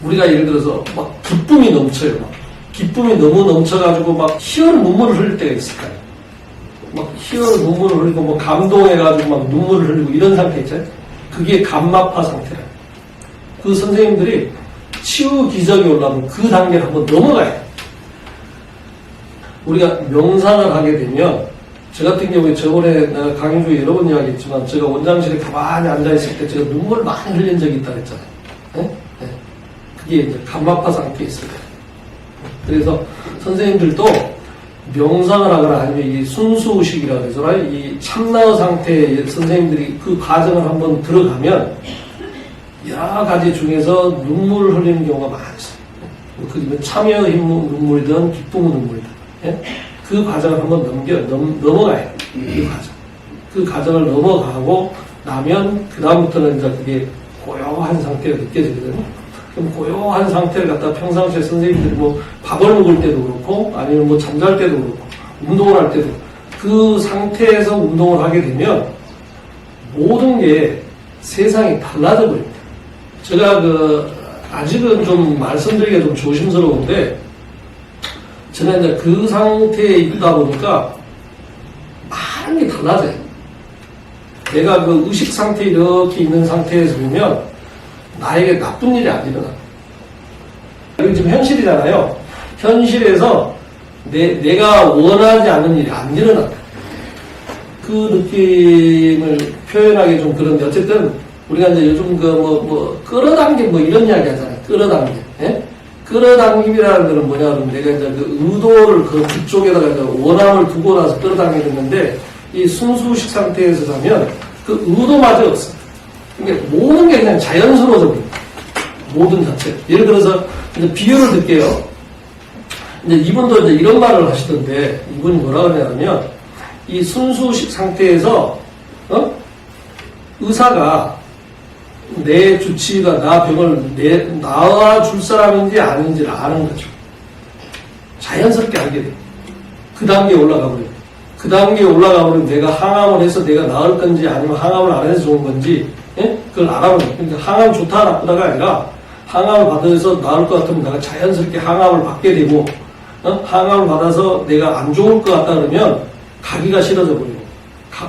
우리가 예를 들어서 막 기쁨이 넘쳐요. 막 기쁨이 너무 넘쳐가지고 막 희어는 눈물을 흘릴 때가 있을 거예요. 막 희어는 눈물을 흘리고 뭐 감동해가지고 막 눈물을 흘리고 이런 상태 있잖아요. 그게 감마파 상태라. 그 선생님들이 치유 기적이 올라오면 그 단계를 한번 넘어가야 돼요. 우리가 명상을 하게 되면 저 같은 경우에 저번에 내가 강의 중에 여러 번 이야기했지만 제가 원장실에 가만히 앉아있을 때 제가 눈물을 많이 흘린 적이 있다고 했잖아요. 네? 네. 그게 이제 감마파 상태에 있어요. 그래서 선생님들도 명상을 하거나 아니면 이 순수의식이라고 해서 이 참나의 상태에 선생님들이 그 과정을 한번 들어가면 여러 가지 중에서 눈물을 흘리는 경우가 많았어요. 그게 참여의 눈물이든 기쁨의 눈물이든. 예? 그 과정을 한번 넘어가야 돼요. 그 과정. 그 과정을 넘어가고 나면, 그다음부터는 이제 그게 고요한 상태가 느껴지거든요. 그럼 고요한 상태를 갖다 평상시에 선생님들이 뭐 밥을 먹을 때도 그렇고, 아니면 뭐 잠잘 때도 그렇고, 운동을 할 때도 그 상태에서 운동을 하게 되면 모든 게 세상이 달라져 버립니다. 제가 아직은 좀 말씀드리기가 좀 조심스러운데, 저는 이제 그 상태에 있다 보니까 많은 게 달라져요. 내가 그 의식 상태에 이렇게 있는 상태에서 보면 나에게 나쁜 일이 안 일어나. 여기 지금 현실이잖아요. 현실에서 내가 원하지 않는 일이 안 일어난다. 그 느낌을 표현하기 좀 그런데 어쨌든 우리가 이제 요즘 끌어당김 이런 이야기 하잖아요. 끌어당김. 예? 끌어당김이라는 거는 뭐냐 그러면 내가 이제 그 의도를 그쪽에다가 이제 원함을 두고 나서 끌어당기는 건데 이 순수식 상태에서 자면 그 의도마저 없어. 그러니까 모든 게 그냥 자연스러워져 버립니다. 모든 자체. 예를 들어서 이제 비유를 들게요. 이제 이분도 이제 이런 말을 하시던데 이분이 뭐라 그러냐면 이 순수식 상태에서 의사가 내 주치의가 나 병을 나아줄 사람인지 아닌지를 아는 거죠. 자연스럽게 알게 돼요. 그 단계에 올라가 버려요. 그 단계에 올라가 버리면 내가 항암을 해서 내가 나을 건지 아니면 항암을 안 해서 좋은 건지 그걸 알아보는 거예요. 그러니까 항암 좋다 나쁘다가 아니라 항암을 받아서 나을 것 같으면 내가 자연스럽게 항암을 받게 되고 항암을 받아서 내가 안 좋을 것 같다 그러면 가기가 싫어져 버리고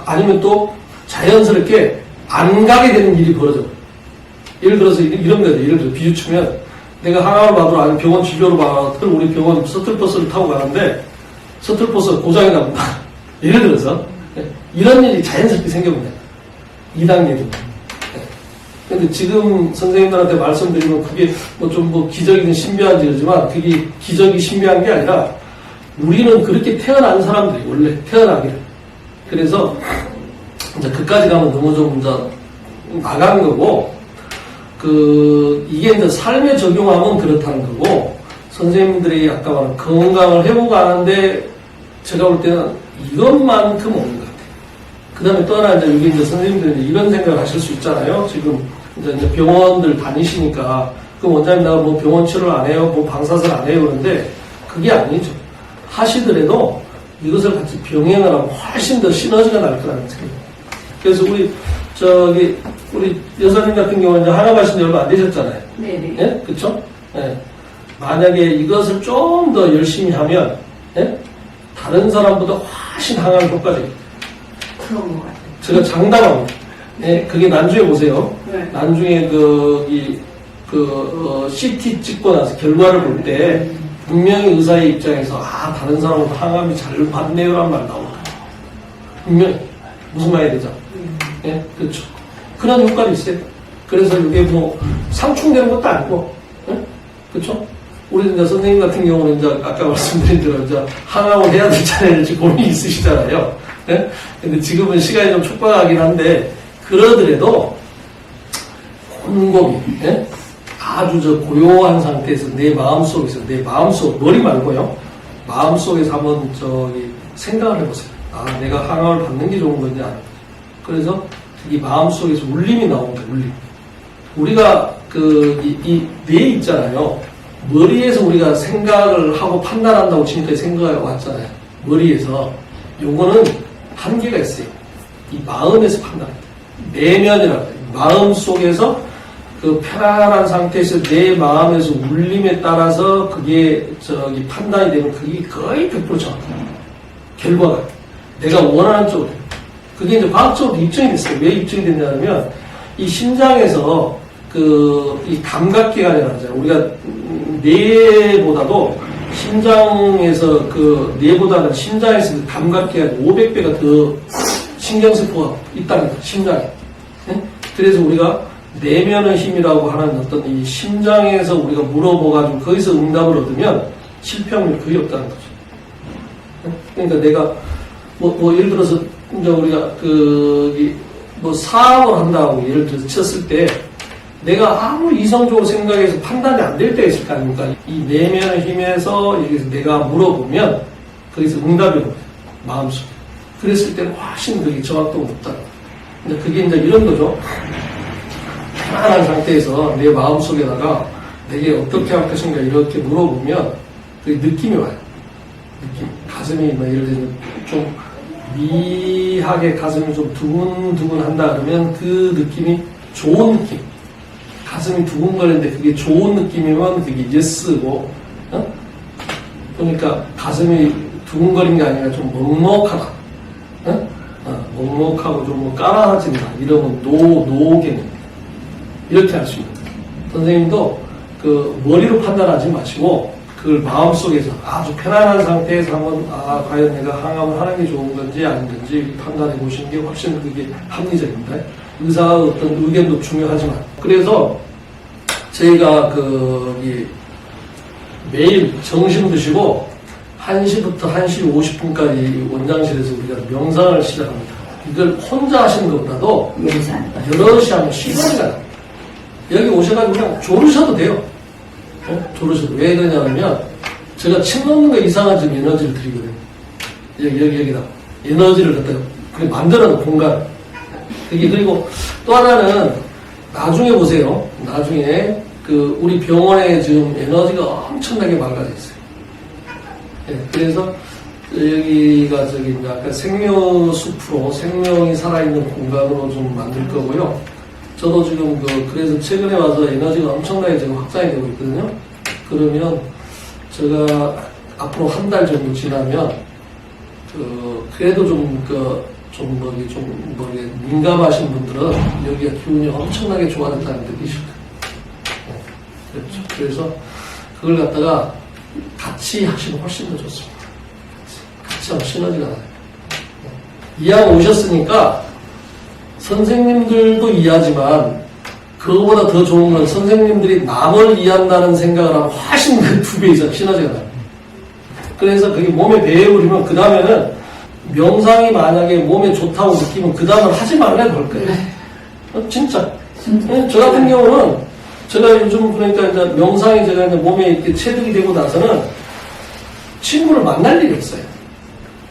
아니면 또 자연스럽게 안 가게 되는 일이 벌어져 버려요. 예를 들어서 이런 거죠. 예를 들어 비유 치면 내가 항암을 받으러 아니면 병원 진료를 받으러 우리 병원 셔틀버스를 타고 가는데 셔틀버스가 고장이 납니다. 예를 들어서 이런 일이 자연스럽게 생겨버려요. 2단계로. 근데 지금 선생님들한테 말씀드리면 그게 좀 기적이든 신비한지 그러지만 그게 기적이 신비한 게 아니라 우리는 그렇게 태어난 사람들이 원래 태어나기를. 그래서 이제 그까지 가면 너무 좀 이제 나간 거고 이게 이제 삶에 적용하면 그렇다는 거고, 선생님들이 아까 말한 건강을 회복하는데, 제가 볼 때는 이것만큼 없는 것 같아요. 그 다음에 또 하나 이제 이게 이제 선생님들이 이런 생각을 하실 수 있잖아요. 지금 이제 병원들 다니시니까, 그럼 원장님 나 뭐 병원 치료를 안 해요? 뭐 방사선 안 해요? 그런데 그게 아니죠. 하시더라도 이것을 같이 병행을 하면 훨씬 더 시너지가 날 거라는 생각이에요. 그래서 우리 여사님 같은 경우는 이제 항암하신 지 얼마 안 되셨잖아요. 네네. 예? 그쵸? 예. 만약에 이것을 좀 더 열심히 하면, 예? 다른 사람보다 훨씬 항암 효과적이에요. 그런 것 같아요. 제가 장담합니다. 예? 그게 나중에 보세요. 네. 나중에 CT 찍고 나서 결과를 볼 때, 분명히 의사의 입장에서, 다른 사람보다 항암이 잘 받네요라는 말 나올 거예요. 분명히. 무슨 말이 되죠? 예? 그렇죠. 그런 효과도 있어요. 그래서 이게 상충되는 것도 아니고, 예? 그쵸? 우리 이제 선생님 같은 경우는 이제 아까 말씀드린 대로 이제 항암을 해야 될지 안 해야 될지 고민이 있으시잖아요. 예? 근데 지금은 시간이 좀 촉박하긴 한데, 그러더라도 곤고히 예? 아주 저 고요한 상태에서 내 마음속에서 내 마음속 머리 말고요 마음속에서 한번 저기 생각을 해보세요. 아 내가 항암을 받는 게 좋은 건지 아닌지. 그래서 이 마음속에서 울림이 나옵니다. 울림. 우리가 이 뇌 있잖아요. 머리에서 우리가 생각을 하고 판단한다고 지금까지 생각해 왔잖아요. 머리에서 요거는 한계가 있어요. 이 마음에서 판단합니다. 내면이라고 해요. 마음 속에서 그 편안한 상태에서 내 마음에서 울림에 따라서 그게 저기 판단이 되면 그게 거의 100% 정확해요. 결과가 내가 원하는 쪽으로 그게 이제 과학적으로 입증이 됐어요. 왜 입증이 됐냐면 이 심장에서 이 감각기관이라고 하잖아요. 우리가 뇌보다도 심장에서 뇌보다는 심장에서 그 감각기관 500배가 더 신경세포가 있다는 거예요. 심장에. 네? 그래서 우리가 내면의 힘이라고 하는 어떤 이 심장에서 우리가 물어봐가지고 거기서 응답을 얻으면 실패확률이 거의 없다는 거죠. 네? 그러니까 내가 예를 들어서 이제 우리가 사업을 한다고 예를 들어서 쳤을 때 내가 아무 이성적으로 생각해서 판단이 안 될 때가 있을 거 아닙니까? 이 내면의 힘에서 여기서 내가 물어보면 거기서 응답이 오거든요. 마음속에. 그랬을 때는 훨씬 그게 정확도가 높다. 근데 그게 이제 이런 거죠. 편안한 상태에서 내 마음속에다가 내게 어떻게 할 것인가 이렇게 물어보면 그 느낌이 와요. 느낌. 가슴이 예를 들면 좀 미하게 가슴이 좀 두근두근 한다 그러면 그 느낌이 좋은 느낌. 가슴이 두근거리는데 그게 좋은 느낌이면 그게 예스고, 그러니까 가슴이 두근거리는 게 아니라 좀 먹먹하다. 먹먹하고 좀 까라하진다. 이러면 노개념. 이렇게 할 수 있는 거예요. 선생님도 머리로 판단하지 마시고, 그걸 마음속에서 아주 편안한 상태에서 한번, 과연 내가 항암을 하는 게 좋은 건지 아닌 건지 판단해 보시는 게 훨씬 그게 합리적입니다. 의사의 어떤 의견도 중요하지만. 그래서 저희가 매일 점심 드시고 1시부터 1시 50분까지 원장실에서 우리가 명상을 시작합니다. 이걸 혼자 하시는 것보다도 여럿이 하면 시간이 나요. 여기 오셔가지고 그냥 조르셔도 돼요. 조르셔도. 왜 그러냐면 제가 침 놓는 거 이상한 좀 에너지를 드리거든요. 여기다 에너지를 갖다가 만들어놓은 공간. 그리고 또 하나는 나중에 보세요. 나중에 우리 병원에 지금 에너지가 엄청나게 맑아져 있어요. 그래서 여기가 약간 생명숲으로 생명이 살아있는 공간으로 좀 만들 거고요. 저도 지금 그래서 최근에 와서 에너지가 엄청나게 지금 확장이 되고 있거든요. 그러면 제가 앞으로 한 달 정도 지나면 그래도 민감하신 분들은 여기가 기운이 엄청나게 좋아졌다는 느끼실 거예요. 그렇죠. 그래서 그걸 갖다가 같이 하시면 훨씬 더 좋습니다. 같이 하면 시너지가 나요. 이해하고 오셨으니까 선생님들도 이해하지만 그거보다 더 좋은 건 선생님들이 남을 이해한다는 생각을 하면 훨씬 2배 이상 시너지가 나요. 그래서 그게 몸에 배해버리면 그 다음에는 명상이 만약에 몸에 좋다고 느끼면 그 다음은 하지 말라고 할 거예요. 진짜. 저 같은 경우는 제가 요즘 그러니까 이제 명상이 제가 이제 몸에 이렇게 체득이 되고 나서는 친구를 만날 일이 있어요.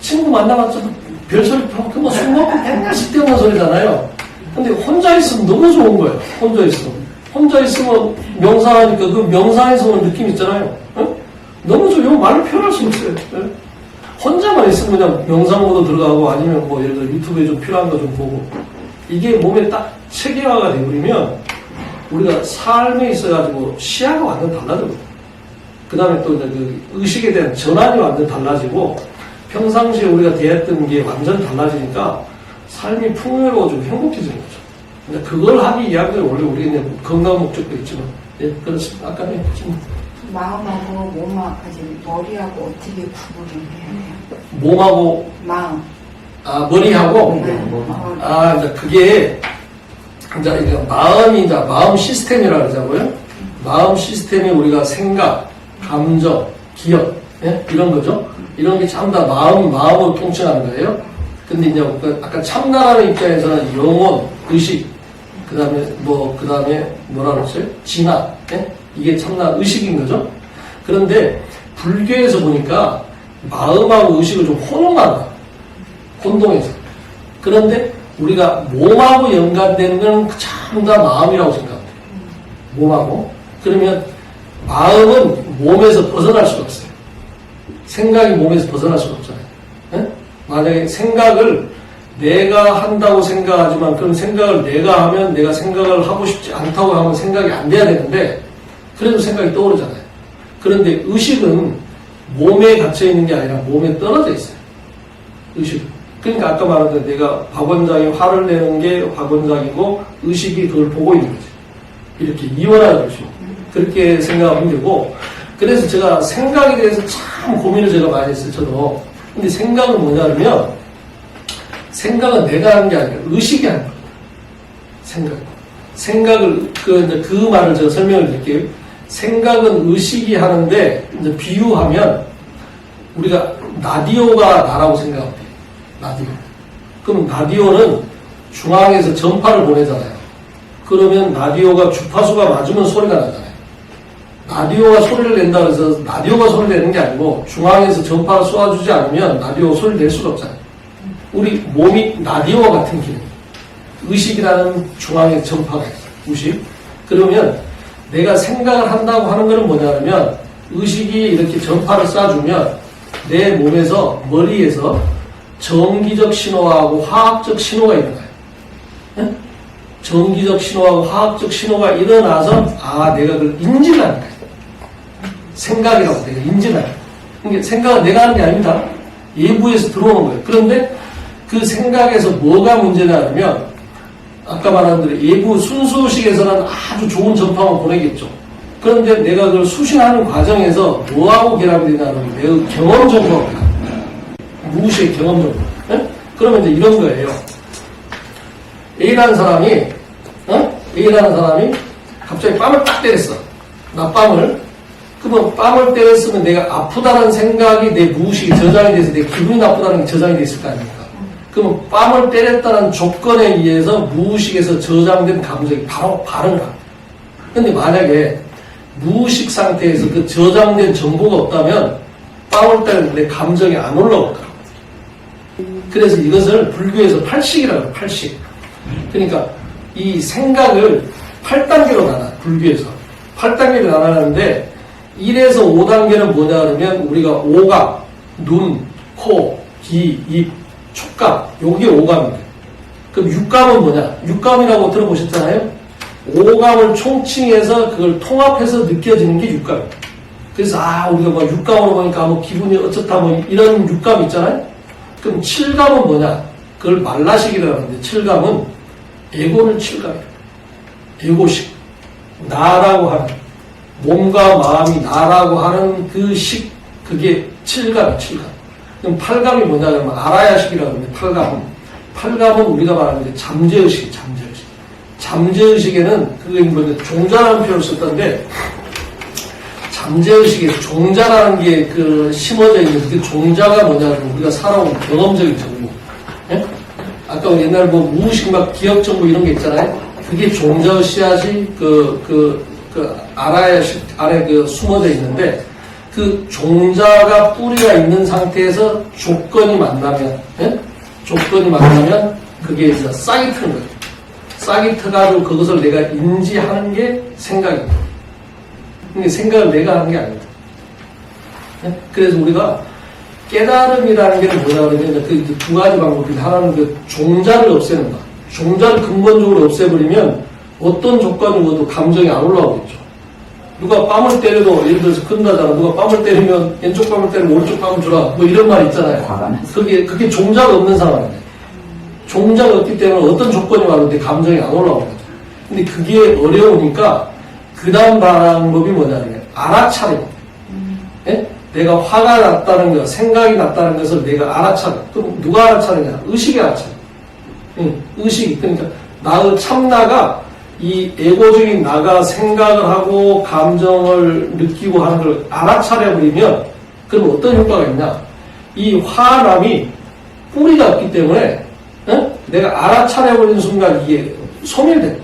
친구 만나봤자 별소리 하고 술 먹고 맨날 쓸데없는 소리잖아요. 근데 혼자 있으면 너무 좋은 거예요. 혼자 있으면. 혼자 있으면 명상하니까 그 명상에서 오는 느낌 있잖아요. 너무 좋아요. 말로 표현할 수 없어요. 혼자만 있으면 그냥 명상모드 들어가고 아니면 예를 들어 유튜브에 좀 필요한 거 좀 보고 이게 몸에 딱 체계화가 되버리면 우리가 삶에 있어가지고 시야가 완전 달라져요. 그 다음에 또 이제 의식에 대한 전환이 완전 달라지고 평상시에 우리가 대했던 게 완전 달라지니까 삶이 풍요로워지고 행복해지는 거죠. 근데 그걸 하기 위해서 원래 우리가 건강 목적도 있지만 그렇습니다. 아까 마음하고 몸하고까지 머리하고 어떻게 구분을 해야 돼요? 몸하고 마음. 머리하고 네. 이제 그게 이제 마음이 이제 마음 시스템이라고 하자고요. 마음 시스템이 우리가 생각, 감정, 기억 이런 거죠. 이런 게 전부 다 마음으로 통칭하는 거예요. 근데 이제 아까 참나라는 입장에서는 영혼, 의식, 그 다음에 뭐라 그랬어요? 진화. 예? 이게 참나 의식인 거죠? 그런데 불교에서 보니까 마음하고 의식을 좀 혼용한다. 혼동해서. 그런데 우리가 몸하고 연관되는 건 전부 다 마음이라고 생각합니다. 몸하고. 그러면 마음은 몸에서 벗어날 수가 없어요. 생각이 몸에서 벗어날 수가 없잖아요. 예? 만약에 생각을 내가 한다고 생각하지만 그럼 생각을 내가 하면 내가 생각을 하고 싶지 않다고 하면 생각이 안 돼야 되는데 그래도 생각이 떠오르잖아요. 그런데 의식은 몸에 갇혀있는 게 아니라 몸에 떨어져 있어요. 의식. 그러니까 아까 말한 대로 내가 박 원장이 화를 내는 게 박 원장이고 의식이 그걸 보고 있는 거지. 이렇게 이원하는 것이고 그렇게 생각하면 되고 그래서 제가 생각에 대해서 참 고민을 제가 많이 했어요. 저도. 근데 생각은 뭐냐면 생각은 내가 하는 게 아니라 의식이 하는 거예요. 생각을 그 말을 제가 설명을 드릴게요. 생각은 의식이 하는데 이제 비유하면 우리가 라디오가 나라고 생각하면 돼요. 라디오. 그럼 라디오는 중앙에서 전파를 보내잖아요. 그러면 라디오가 주파수가 맞으면 소리가 나잖아요. 라디오가 소리를 낸다고 해서 라디오가 소리를 내는 게 아니고 중앙에서 전파를 쏘아주지 않으면 라디오가 소리를 낼 수가 없잖아요. 우리 몸이 라디오와 같은 기능. 의식이라는 중앙에 전파가 있어요. 의식. 그러면 내가 생각을 한다고 하는 것은 뭐냐면 의식이 이렇게 전파를 쏴주면 내 몸에서 머리에서 전기적 신호하고 화학적 신호가 일어나요. 네? 전기적 신호하고 화학적 신호가 일어나서 내가 그걸 인지를 하는 거예요. 생각이라고 내가 인지를 하는 거예요. 그러니까 생각은 내가 하는 게 아닙니다. 외부에서 들어오는 거예요. 그런데 그 생각에서 뭐가 문제냐면 아까 말한 대로 외부 순수의식에서는 아주 좋은 전파만 보내겠죠. 그런데 내가 그걸 수신하는 과정에서 뭐하고 결합이 되냐면 매우 경험적으로 무의식의 경험적으로. 네? 그러면 이제 이런 거예요. A라는 사람이 갑자기 뺨을 딱 때렸어. 나 뺨을. 그러면 뺨을 때렸으면 내가 아프다는 생각이 내 무의식에 저장이 돼서 내 기분이 나쁘다는 게 저장이 됐을 거 아닙니까? 그러면 뺨을 때렸다는 조건에 의해서 무의식에서 저장된 감정이 바로 반응을 합니다. 근데 만약에 무의식 상태에서 그 저장된 정보가 없다면 뺨을 때렸는데 감정이 안 올라오더라고요. 그래서 이것을 불교에서 팔식이라고 해요. 팔식. 그러니까 이 생각을 8단계로 나눠 불교에서 8단계로 나눠는데 1에서 5단계는 뭐냐 그러면 우리가 오감, 눈, 코, 귀, 입, 촉감 요게 오감입니다. 그럼 육감은 뭐냐? 육감이라고 들어보셨잖아요. 오감을 총칭해서 그걸 통합해서 느껴지는 게 육감입니다. 그래서 우리가 뭐 육감으로 보니까 뭐 기분이 어쩌다 뭐 이런 육감 있잖아요. 그럼 칠감은 뭐냐? 그걸 말라식이라고 하는데 칠감은 에고를 칠감이에요. 에고식. 나라고 하는 몸과 마음이 나라고 하는 그 식, 그게 칠감이에요. 칠감. 그럼 팔감이 뭐냐 그러면 알아야식이라고 하는데 팔감은 우리가 말하는 게 잠재의식. 잠재의식에는 그게 뭐 종자라는 표현을 썼던데 잠재의식에 종자라는 게 그 심어져 있는 그 종자가 뭐냐면 우리가 살아온 경험적인 정보. 예? 아까 옛날 뭐 무의식 막 기억 정보 이런 게 있잖아요. 그게 종자의 씨앗이 알아야식 안에 숨어져 있는데 그 종자가 뿌리가 있는 상태에서 조건이 만나면 그게 이제 싹이 트는 거예요. 싹이 트가지고 그것을 내가 인지하는 게 생각입니다. 근데 생각을 내가 하는 게 아닙니다. 그래서 우리가 깨달음이라는 게 뭐냐 그러면 그 두 가지 방법이 하나는 그 종자를 없애는 것. 종자를 근본적으로 없애버리면 어떤 조건이 오도 감정이 안 올라오겠죠. 누가 뺨을 때려도 예를 들어서 끝나잖아. 누가 뺨을 때리면 왼쪽 뺨을 때리면 오른쪽 뺨을 주라. 뭐 이런 말 있잖아요. 그게 종자가 없는 상황이에요. 종자가 없기 때문에 어떤 조건이 와도 감정이 안 올라오는 거죠. 근데 그게 어려우니까 그 다음 방법이 뭐냐면 알아차림. 예? 내가 화가 났다는 것, 생각이 났다는 것을 내가 알아차려. 그럼 누가 알아차리냐? 의식이 알아차려. 의식이. 그러니까 나의 참나가 이 에고적인 나가 생각을 하고 감정을 느끼고 하는 걸 알아차려버리면 그럼 어떤 효과가 있냐? 이 화남이 뿌리가 없기 때문에 내가 알아차려버리는 순간 이게 소멸돼.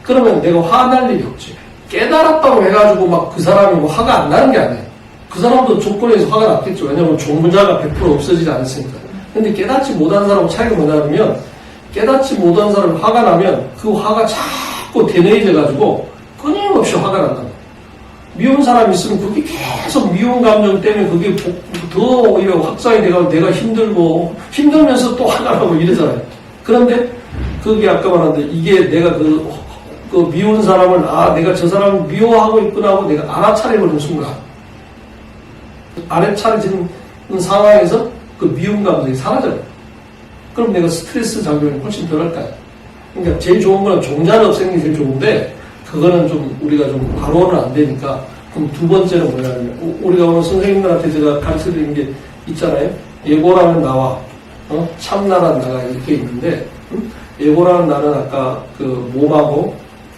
그러면 내가 화날 일이 없지. 깨달았다고 해가지고 막 그 사람이 뭐 화가 안 나는 게 아니에요. 그 사람도 조건에서 화가 났겠죠. 왜냐면 종문자가 100% 없어지지 않았으니까. 근데 깨닫지 못한 사람하고 차이가 뭐냐면, 깨닫지 못한 사람이 화가 나면 그 화가 자꾸 대뇌해져가지고 끊임없이 화가 난다. 미운 사람이 있으면 그게 계속 미운 감정 때문에 그게 더 오히려 확산이 돼가지고 내가 힘들고, 힘들면서 또 화가 나고 이러잖아요. 그런데 그게 아까 말한데 이게 내가 그 미운 사람을, 내가 저 사람을 미워하고 있구나 하고 내가 알아차려버리는 순간, 알아차려지는 상황에서 그 미운 감정이 사라져요. 그럼 내가 스트레스 작용이 훨씬 덜 할까요? 그러니까 제일 좋은 거는 종자를 없애는 게 제일 좋은데, 그거는 좀 우리가 좀 바로는 안 되니까. 그럼 두 번째는 뭐냐면, 우리가 오늘 선생님들한테 제가 가르쳐 드린 게 있잖아요. 예고라는 나와, 참나라는 나가 이렇게 있는데, 예고라는 나는 아까 그 몸하고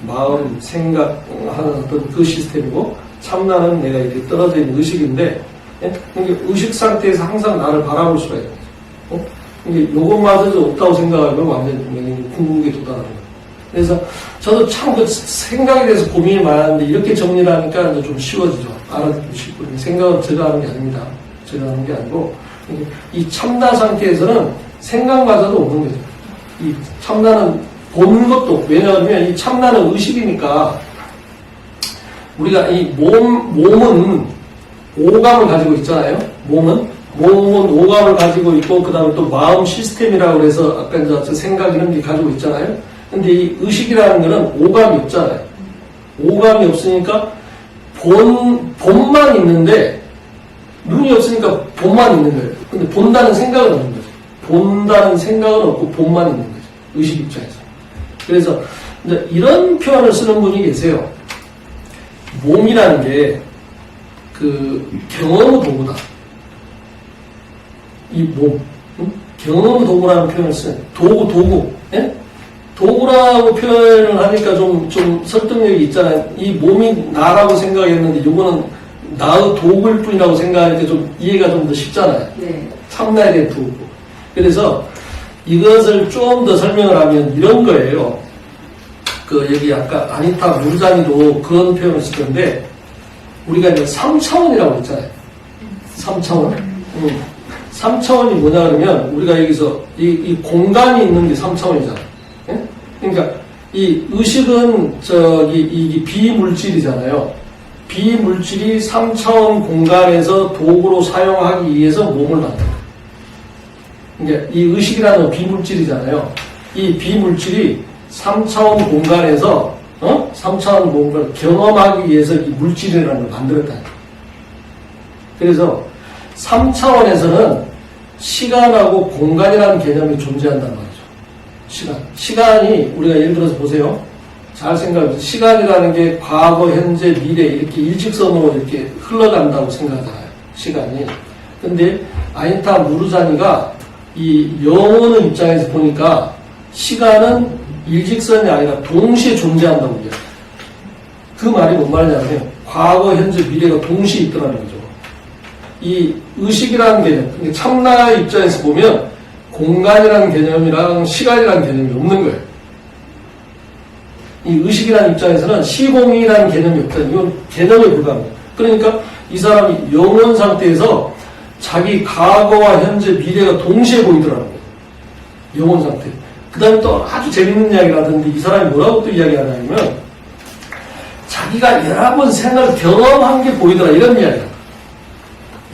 마음, 생각하는 어떤 그 시스템이고, 참나는 내가 이렇게 떨어져 있는 의식인데, 그러니까 의식 상태에서 항상 나를 바라볼 수가 있는 거죠. 이게 요것마저도 없다고 생각하면 완전 궁극에 도달하는 거예요. 그래서 저도 참 그 생각에 대해서 고민이 많았는데 이렇게 정리를 하니까 이제 좀 쉬워지죠. 알아듣기 쉽고. 생각은 제가 하는 게 아닙니다. 제가 하는 게 아니고, 이 참나 상태에서는 생각마저도 없는 거죠. 이 참나는 보는 것도 없고, 왜냐하면 이 참나는 의식이니까 우리가 이 몸은 오감을 가지고 있잖아요. 몸은 오감을 가지고 있고, 그 다음에 또 마음 시스템이라고 해서 아까 이제 생각 이런 게 가지고 있잖아요. 근데 이 의식이라는 거는 오감이 없잖아요. 오감이 없으니까 본만 있는데, 눈이 없으니까 본만 있는 거예요. 근데 본다는 생각은 없는 거죠. 본다는 생각은 없고 본만 있는 거죠. 의식 입장에서. 그래서 이제 이런 표현을 쓰는 분이 계세요. 몸이라는 게 그 경험의 도구다. 이 몸, 경험의 도구라는 표현을 쓰는 도구, 예? 도구라고 표현을 하니까 좀 설득력이 있잖아요. 이 몸이 나라고 생각했는데 이거는 나의 도구일 뿐이라고 생각하니까 좀 이해가 좀 더 쉽잖아요. 네. 참나에 대한 도구. 그래서 이것을 좀 더 설명을 하면 이런 거예요. 여기 아까 아니타 무르자니도 그런 표현을 쓸 건데, 우리가 이제 3차원이라고 했잖아요. 3차원. 3차원이 뭐냐 그러면, 우리가 여기서 이 공간이 있는 게 3차원이잖아요. 예? 그러니까 이 의식은 이 비물질이잖아요. 비물질이 3차원 공간에서 도구로 사용하기 위해서 몸을 만들어요. 그러니까 이 의식이라는 건 비물질이잖아요. 이 비물질이 3차원 공간에서 3차원 공간을 경험하기 위해서 이 물질이라는 걸 만들었다. 그래서 3차원에서는 시간하고 공간이라는 개념이 존재한단 말이죠. 시간이 우리가 예를 들어서 보세요. 잘 생각해보세요. 시간이라는 게 과거, 현재, 미래 이렇게 일직선으로 이렇게 흘러간다고 생각하잖아요. 시간이. 근데 아니타 무르자니가 이 영혼의 입장에서 보니까 시간은 일직선이 아니라 동시에 존재한다고 얘기해요. 그 말이 뭔 말이냐면 과거, 현재, 미래가 동시에 있더라는 거죠. 이 의식이라는 개념, 그러니까 참나의 입장에서 보면 공간이라는 개념이랑 시간이라는 개념이 없는 거예요. 이 의식이라는 입장에서는 시공이라는 개념이 없다는, 이건 개념에 불과합니다. 그러니까 이 사람이 영혼 상태에서 자기 과거와 현재, 미래가 동시에 보이더라는 거예요. 영혼 상태. 그 다음에 또 아주 재밌는 이야기를 하던데, 이 사람이 뭐라고 또 이야기하냐면, 자기가 여러 번 생을 경험한 게 보이더라, 이런 이야기야.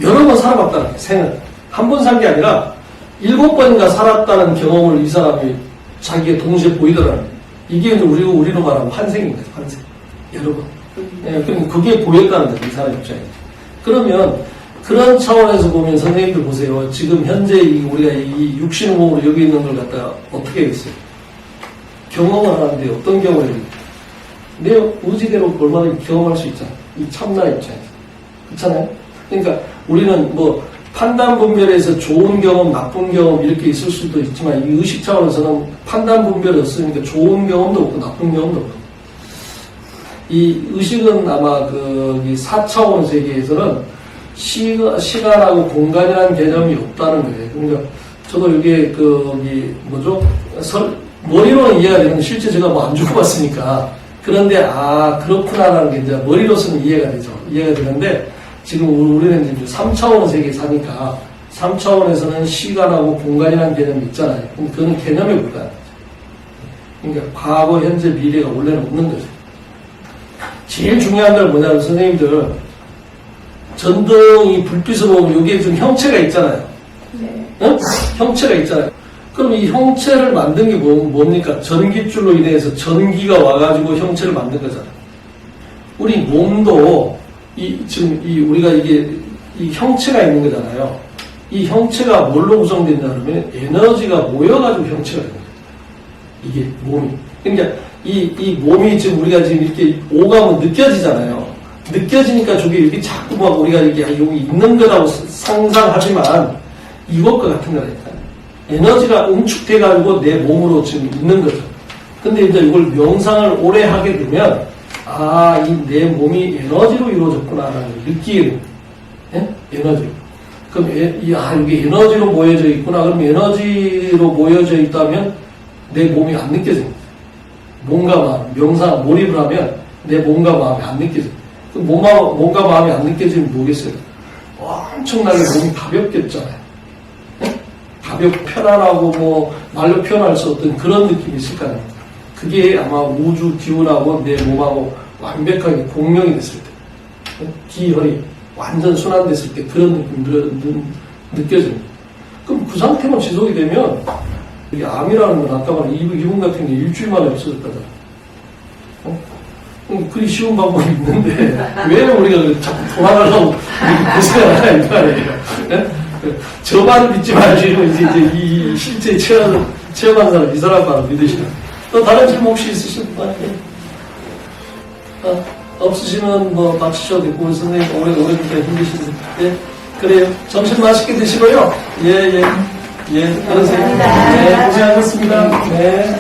여러 번 살아봤다는 거예요, 생을. 한 번 산 게 아니라 7번인가 살았다는 경험을 이 사람이 자기가 동시에 보이더라는 거예요. 이게 우리로 말하면 환생인 거죠, 환생. 여러 번. 예, 그러니까 그게 보였다는 거예요, 이 사람 입장에. 그러면, 그런 차원에서 보면 선생님들 보세요. 지금 현재 우리가 이 육신몸으로 여기 있는 걸 갖다가 어떻게 했어요? 경험을 하는데 어떤 경험을 해요? 내 의지대로 얼마나 경험할 수 있잖아. 이 참나 입장에서. 그렇잖아요? 그러니까 우리는 뭐 판단 분별에서 좋은 경험, 나쁜 경험 이렇게 있을 수도 있지만 이 의식 차원에서는 판단 분별이 없으니까 좋은 경험도 없고 나쁜 경험도 없고. 이 의식은 아마 이 4차원 세계에서는 시간하고 공간이라는 개념이 없다는 거예요. 그러니까 저도 이게 머리로는 이해가 되는데 실제 제가 뭐 안 죽어봤으니까 그런데 그렇구나라는 게 이제 머리로서는 이해가 되죠. 이해가 되는데 지금 우리는 이제 3차원 세계에 사니까 3차원에서는 시간하고 공간이라는 개념이 있잖아요. 근데 그건 개념에 불과해요. 그러니까 과거, 현재, 미래가 원래는 없는 거죠. 제일 중요한 건 뭐냐면 선생님들 전등이 불빛으로 보면 여기에 좀 형체가 있잖아요. 네. 응? 형체가 있잖아요. 그럼 이 형체를 만든 게 뭡니까? 전기줄로 인해서 전기가 와가지고 형체를 만든 거잖아요. 우리 몸도 우리가 이 형체가 있는 거잖아요. 이 형체가 뭘로 구성된다 그러면 에너지가 모여가지고 형체가 있는 거예요. 이게 몸이. 그러니까 이 몸이 지금 우리가 지금 이렇게 오감은 느껴지잖아요. 느껴지니까 저게 이렇게 자꾸 막 우리가 이렇게 여기 있는 거라고 상상하지만 이것과 같은 거라니까요. 에너지가 응축돼가지고 내 몸으로 지금 있는 거죠. 근데 이제 이걸 명상을 오래 하게 되면 이 내 몸이 에너지로 이루어졌구나라는 걸 느끼게 됩니다. 예? 에너지로. 그럼 여기 에너지로 모여져 있구나. 그럼 에너지로 모여져 있다면 내 몸이 안 느껴집니다. 몸과 명상 몰입을 하면 내 몸과 마음이 안 느껴집니다. 그럼 몸과 마음이 안 느껴지면 뭐겠어요? 엄청나게 몸이 가볍겠잖아요. 예? 가볍고 편안하고 말로 표현할 수 없던 그런 느낌이 있을 거 아닙니까? 그게 아마 우주 기운하고 내 몸하고 완벽하게 공명이 됐을 때, 기혈이 완전 순환됐을 때 그런 느낌 느껴집니다. 그럼 그 상태만 지속이 되면 이게 암이라는 건 아까 말한 이분 같은 게 일주일 만에 없어졌다잖아요. 그리 쉬운 방법이 있는데 왜 우리가 자꾸 돌아가려고 고생을 하냐 이 말이에요. 네? 저 말을 믿지 말고 이제 이 실제 체험한 사람 이 사람 말을 믿으시라. 또 다른 질문 혹시 있으신 분? 없으시면 마치셔도 되고 우리 선생님 오래니까 힘드신데 그래요. 점심 맛있게 드시고요. 예 그러세요. 네 고생하셨습니다. 네.